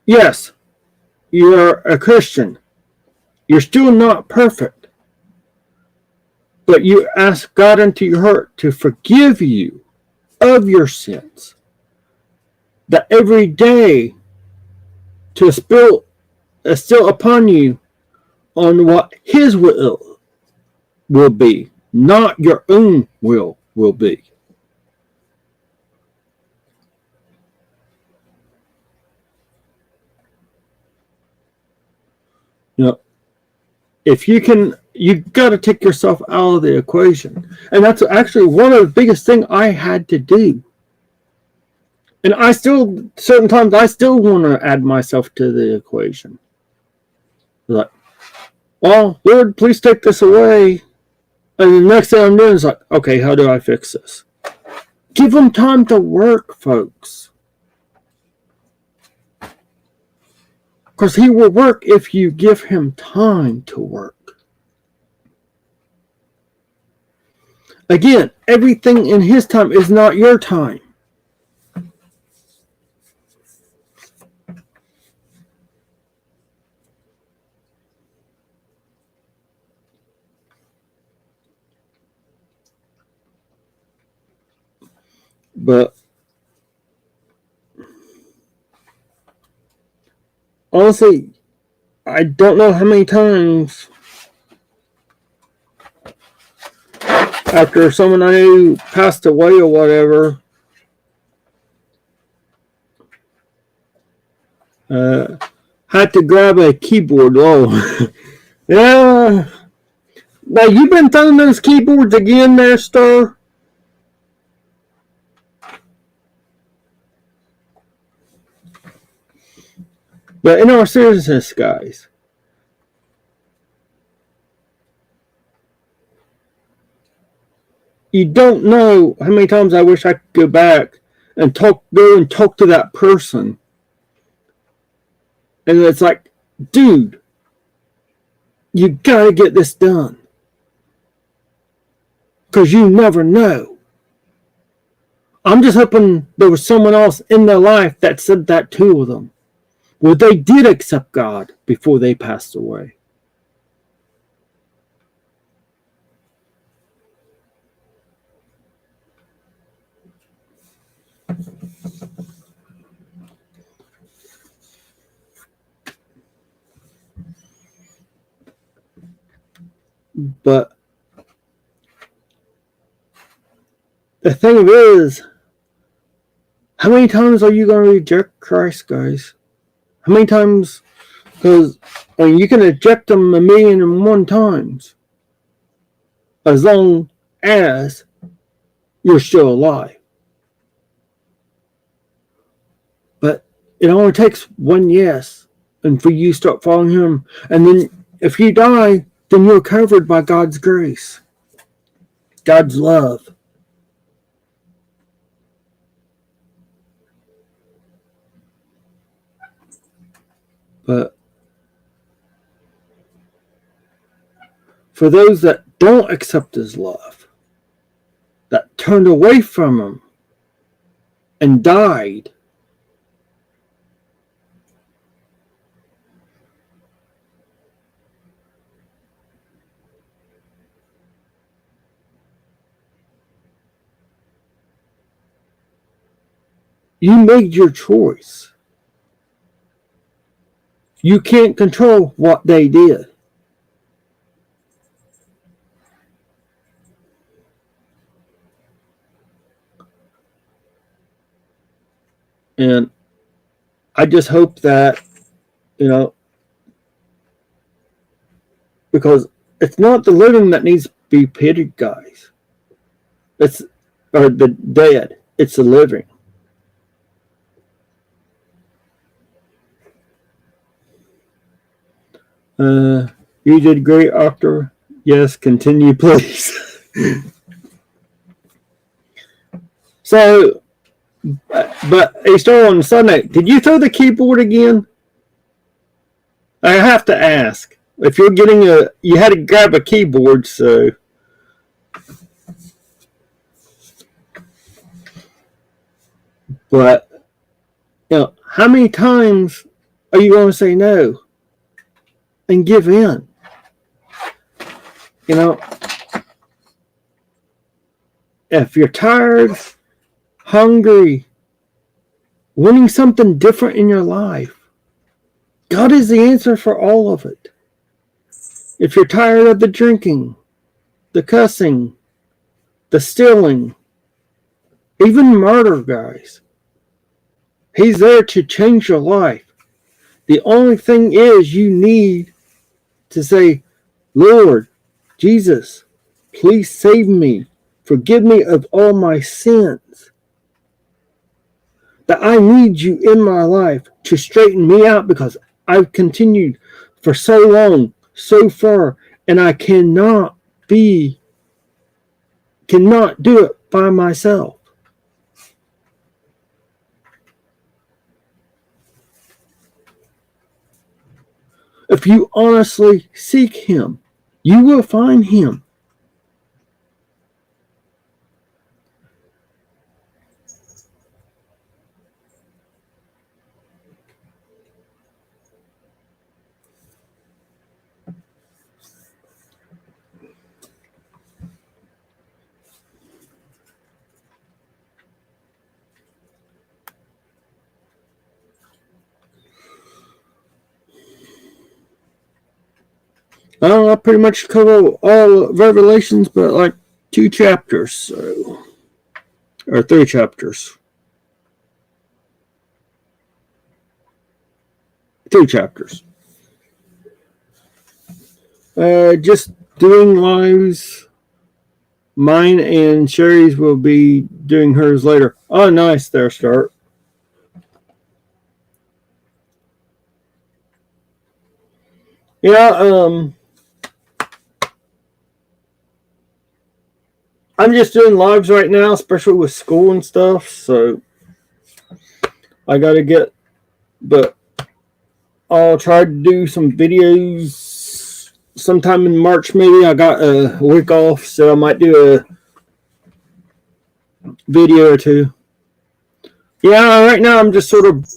yes, you're a Christian. You're still not perfect. But you ask God into your heart to forgive you of your sins. That every day to spill upon you on what His will be, not your own will be. If you can, you got to take yourself out of the equation. And that's actually one of the biggest things I had to do. And certain times, I still want to add myself to the equation. Like, well, Lord, please take this away. And the next thing I'm doing is like, okay, how do I fix this? Give Him time to work, folks. Because He will work if you give Him time to work. Again, everything in His time is not your time. But honestly, I don't know how many times after someone I knew passed away or whatever, had to grab a keyboard. Oh, yeah. Now, you've been throwing those keyboards again there, Star? But in all seriousness, guys, you don't know how many times I wish I could go back and go and talk to that person. And it's like, dude, you gotta get this done. Because you never know. I'm just hoping there was someone else in their life that said that to them. Well, they did accept God before they passed away. But the thing is, how many times are you going to reject Christ, guys? How many times? Because you can reject Him 1,000,001 times, as long as you're still alive. But it only takes one yes, and for you to start following Him, and then if you die, then you're covered by God's grace, God's love. But for those that don't accept his love, that turned away from him and died, you made your choice. You can't control what they did. And I just hope that, because it's not the living that needs to be pitied, guys. Or the dead. It's the living. You did great, Octor. Yes, continue, please. So, but a story on Sunday. Did you throw the keyboard again? I have to ask. If you're getting you had to grab a keyboard, so. But, how many times are you going to say no and give in? If you're tired, hungry, wanting something different in your life, God is the answer for all of it. If you're tired of the drinking, the cussing, the stealing, even murder, guys, He's there to change your life. The only thing is you need to say, Lord, Jesus, please save me. Forgive me of all my sins. That I need you in my life to straighten me out because I've continued for so long, so far, and I cannot do it by myself. If you honestly seek Him, you will find Him. I pretty much cover all Revelations, but like 2 chapters, or 3 chapters. 3 chapters. Just doing lives. Mine and Sherry's will be doing hers later. Oh, nice there, Start. Yeah, I'm just doing lives right now, especially with school and stuff, so I gotta but I'll try to do some videos sometime in March maybe. I got a week off, so I might do a video or 2. Yeah, right now I'm just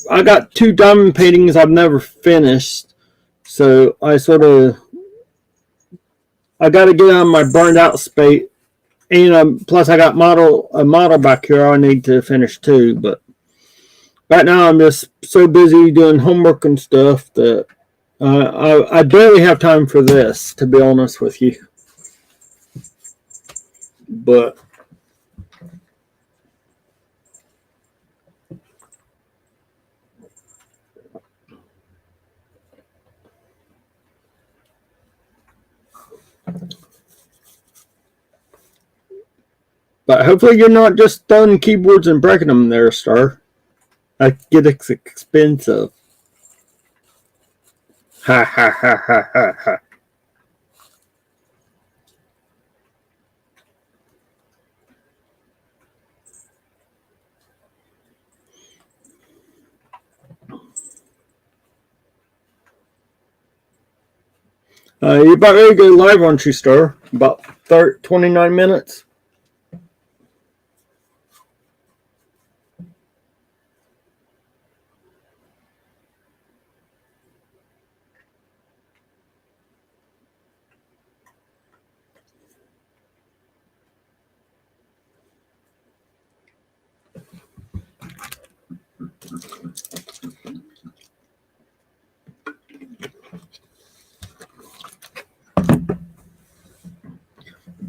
I got 2 diamond paintings I've never finished, so I gotta get on my burned out space. And plus I got a model back here I need to finish too, but right now I'm just so busy doing homework and stuff that I barely have time for this, to be honest with you. But hopefully you're not just throwing keyboards and breaking them there, Star. That gets expensive. Ha ha ha ha ha ha. You're about ready to go live, aren't you, Star? About 29 minutes.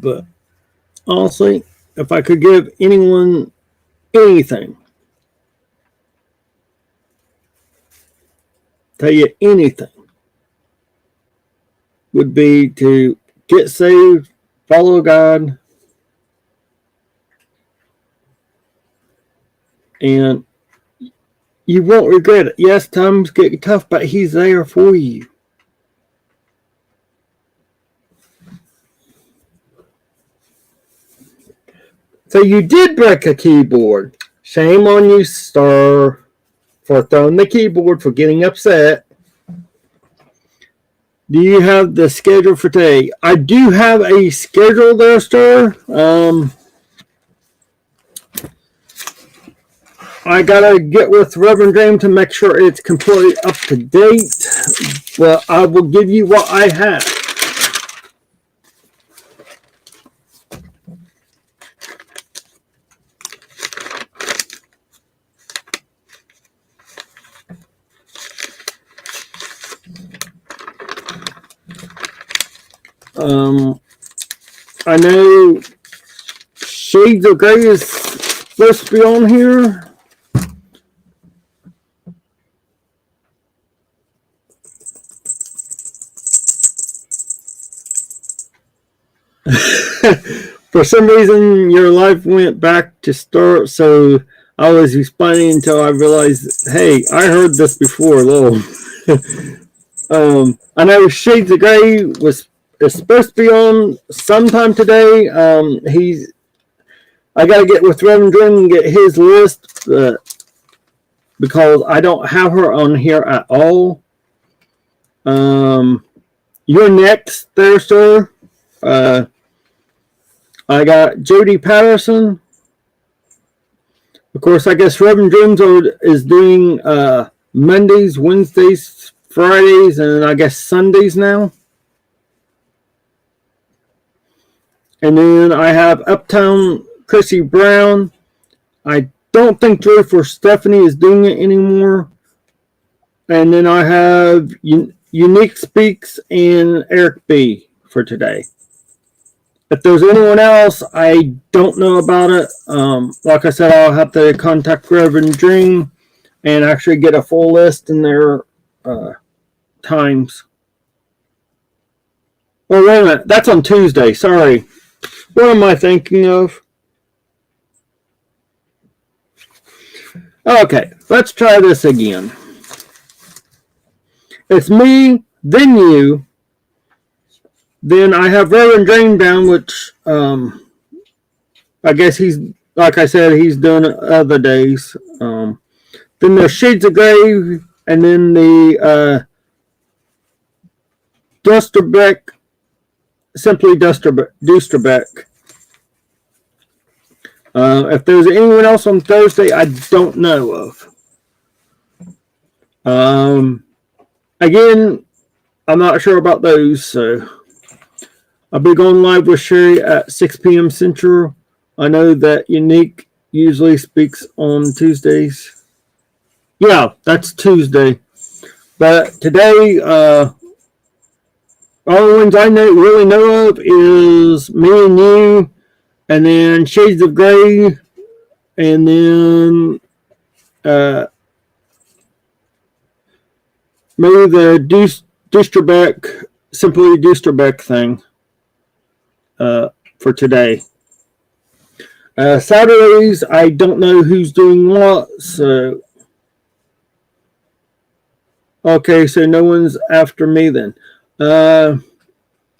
But honestly, if I could give anyone anything, tell you anything, would be to get saved, follow God, and you won't regret it. Yes, times get tough, but He's there for you. So you did break a keyboard. Shame on you, Star, for throwing the keyboard, for getting upset. Do you have the schedule for today? I do have a schedule there, Star. I gotta get with Reverend James to make sure it's completely up to date. But I will give you what I have. I know Shades of Grey is supposed to be on here. For some reason, your life went back to start, so I was responding until I realized, hey, I heard this before, though. I know Shades of Grey is supposed to be on sometime today. I gotta get with Reverend Dream and get his list, because I don't have her on here at all. You're next there, sir. I got Jody Patterson. Of course, I guess Reverend Dreams is doing Mondays, Wednesdays, Fridays, and I guess Sundays now. And then I have Uptown Chrissy Brown. I don't think Joy for Stephanie is doing it anymore. And then I have Unique Speaks and Eric B for today. If there's anyone else, I don't know about it. Like I said, I'll have to contact Reverend Dream and actually get a full list in their times. Oh, wait a minute. That's on Tuesday. Sorry. What am I thinking of? Okay, let's try this again. It's me, then you. Then I have Reverend Dream down, which I guess he's, like I said, he's doing it other days. Then there's Shades of Grey, and then the Dusterbeck, simply Dusterbeck. If there's anyone else on Thursday, I don't know of. Again, I'm not sure about those, so I'll be going live with Sherry at 6 p.m. Central. I know that Unique usually speaks on Tuesdays. Yeah, that's Tuesday. But today, all the ones I really know of is me and you, and then Shades of Grey, and then maybe the Dusterbeck, simply Dusterbeck thing for today. Saturdays, I don't know who's doing what, so okay, so no one's after me then.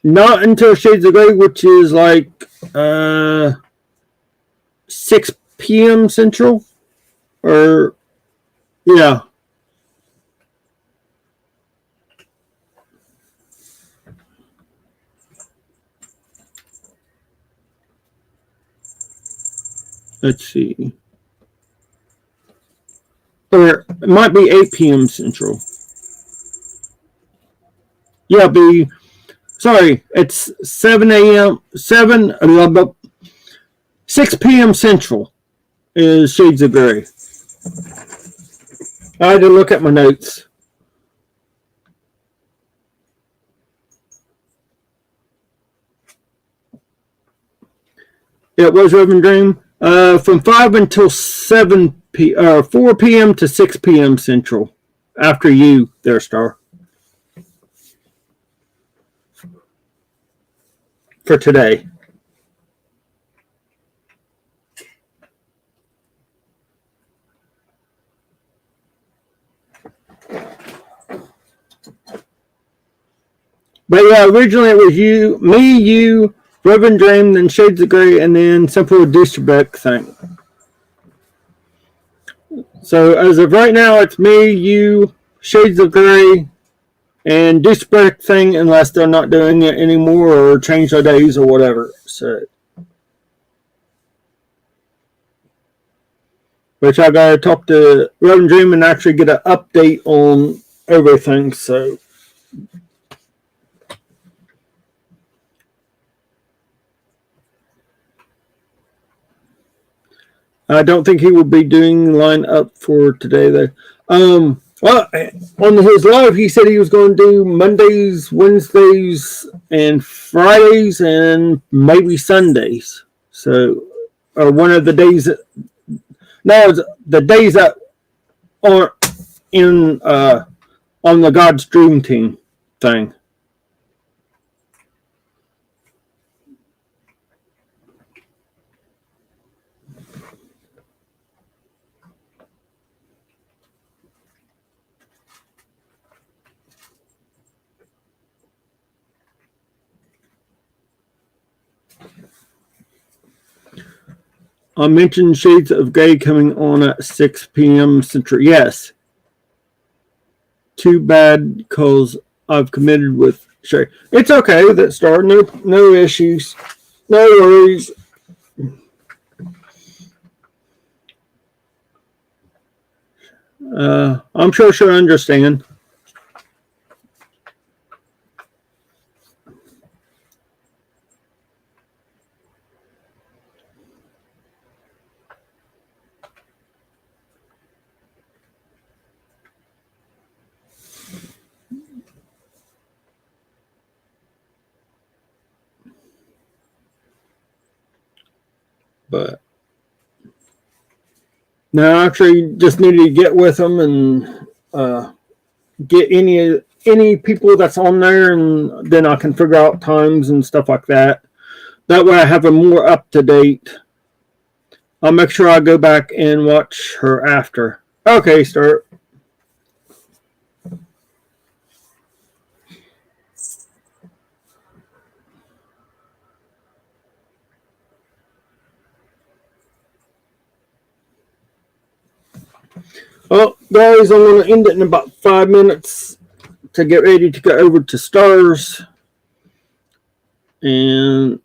Not until Shades of Grey, which is like 6 p.m. Central, or yeah. let's see. Or it might be 8 p.m. Central. Yeah, sorry, it's 7 a.m. 6 p.m. Central is Shades of Grey. I had to look at my notes. It was Reverend Dream. From 5 until 4 p.m. to 6 p.m. Central. After you, there, Star. For today. But yeah, originally it was you, Reverend Dream, then Shades of Grey, and then Simple Dishabek thing. So as of right now, it's me, you, Shades of Grey, and Dishabek thing, unless they're not doing it anymore or change their days or whatever. So, which I gotta talk to Reverend Dream and actually get an update on everything. So. I don't think he will be doing line up for today though. Well, on his live, he said he was going to do Mondays, Wednesdays, and Fridays, and maybe Sundays. So, or one of the days the days that aren't in on the God's Dream Team thing. I mentioned Shades of Grey coming on at 6 p.m. Central. Yes. Too bad because I've committed with Shay. It's okay that Star. No issues. No worries. I'm sure she'll understand. But no, I actually just needed to get with them and get any people that's on there, and then I can figure out times and stuff like that. That way, I have a more up to date. I'll make sure I go back and watch her after. Okay, start. Well, guys, I'm going to end it in about 5 minutes to get ready to go over to Stars. And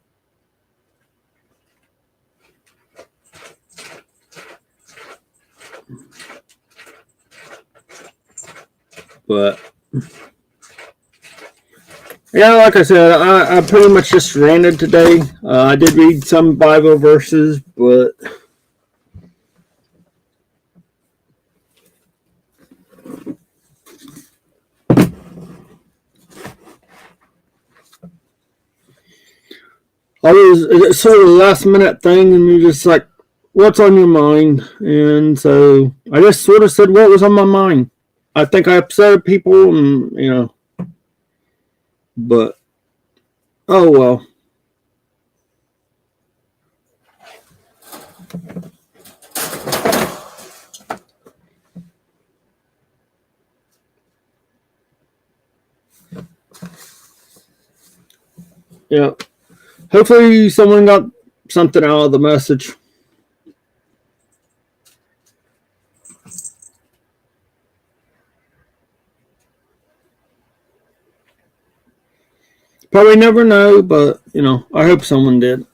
but yeah, like I said, I pretty much just ranted today. I did read some Bible verses, but it's sort of a last minute thing, and you're just like, what's on your mind? And so I just sort of said what was on my mind. I think I upset people, and but oh well. Yeah. Hopefully someone got something out of the message. Probably never know, but I hope someone did.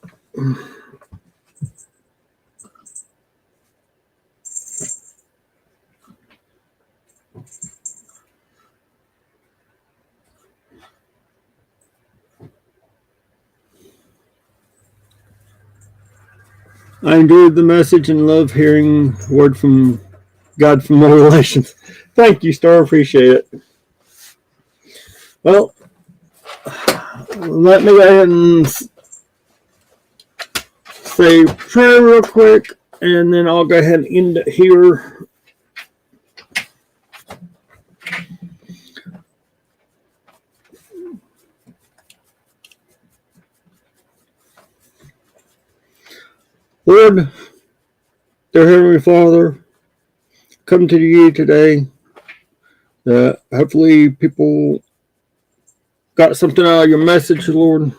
I enjoyed the message and love hearing word from God from all relations. Thank you, Star. Appreciate it. Well, let me go ahead and say prayer real quick, and then I'll go ahead and end it here. Lord, dear Heavenly Father, come to you today. Hopefully people got something out of your message, Lord.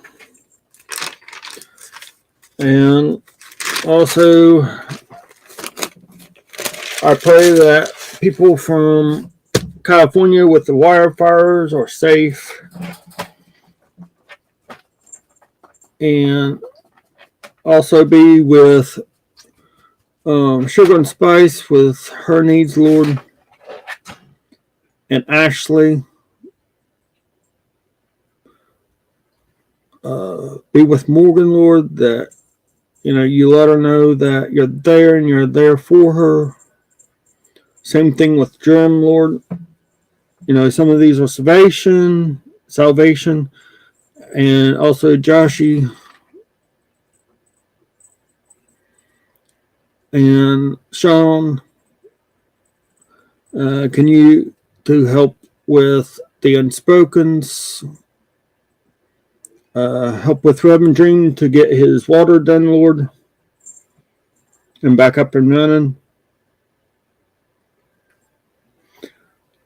And also, I pray that people from California with the wildfires are safe. And also be with Sugar and Spice with her needs, Lord. And Ashley. Be with Morgan, Lord, that you let her know that you're there and you're there for her. Same thing with Jim, Lord. Some of these are salvation, and also Joshi and Sean. Can you to help with the unspokens? Help with Reverend Dream to get his water done, Lord, and back up and running.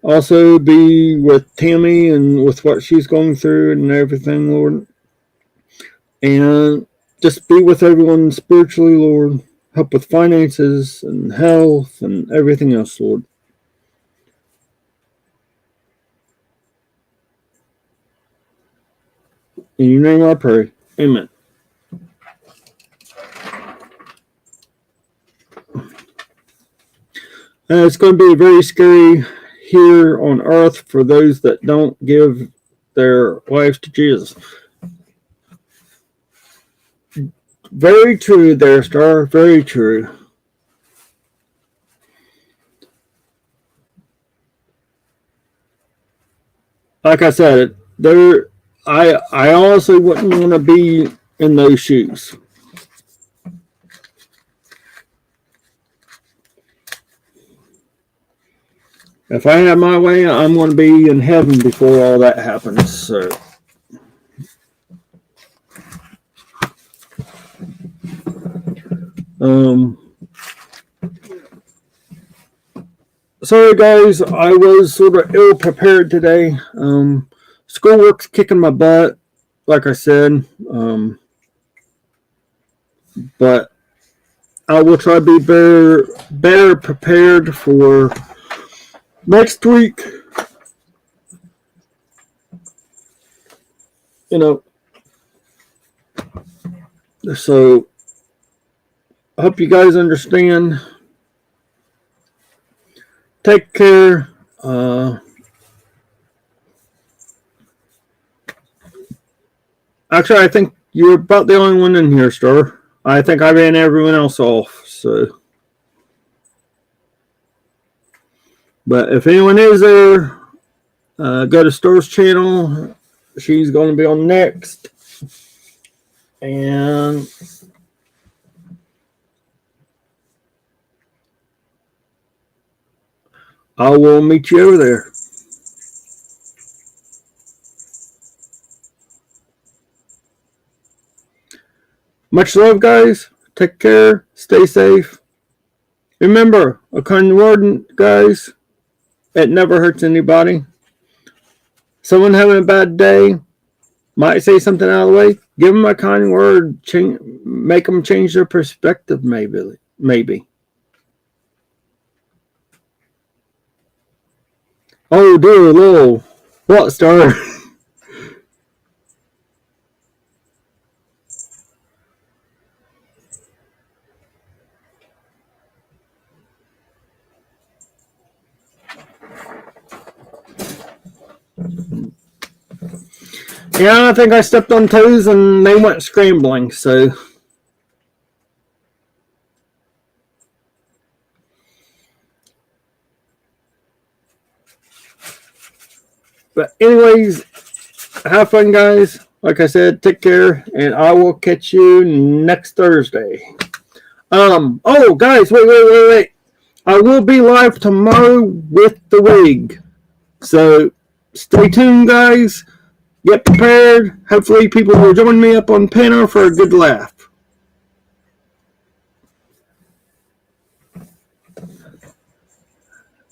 Also be with Tammy and with what she's going through and everything, Lord. And just be with everyone spiritually, Lord. Help with finances and health and everything else, Lord. In your name I pray. Amen. It's going to be very scary here on earth for those that don't give their lives to Jesus. Very true there, Star. Very true. Like I said, I honestly wouldn't want to be in those shoes. If I have my way, I'm going to be in heaven before all that happens. So, sorry guys, I was sort of ill prepared today. Schoolwork's kicking my butt, like I said. But I will try to be better prepared for next week. So I hope you guys understand. Take care. Actually, I think you're about the only one in here, Star. I think I ran everyone else off. So, but if anyone is there, go to Star's channel. She's going to be on next. And I will meet you over there. Much love, guys. Take care. Stay safe. Remember, a kind word, guys, it never hurts anybody. Someone having a bad day might say something out of the way. Give them a kind word. Make them change their perspective, maybe. Oh, dear Lord. What, Star? Yeah, I think I stepped on toes and they went scrambling, so. But anyways, have fun, guys. Like I said, take care, and I will catch you next Thursday. Oh, guys, wait. I will be live tomorrow with the wig. So stay tuned, guys. Get prepared. Hopefully people will join me up on panel for a good laugh.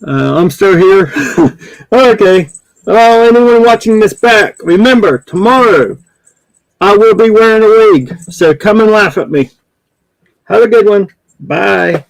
I'm still here. Okay. Oh, anyone watching this back, remember, tomorrow I will be wearing a wig. So come and laugh at me. Have a good one. Bye.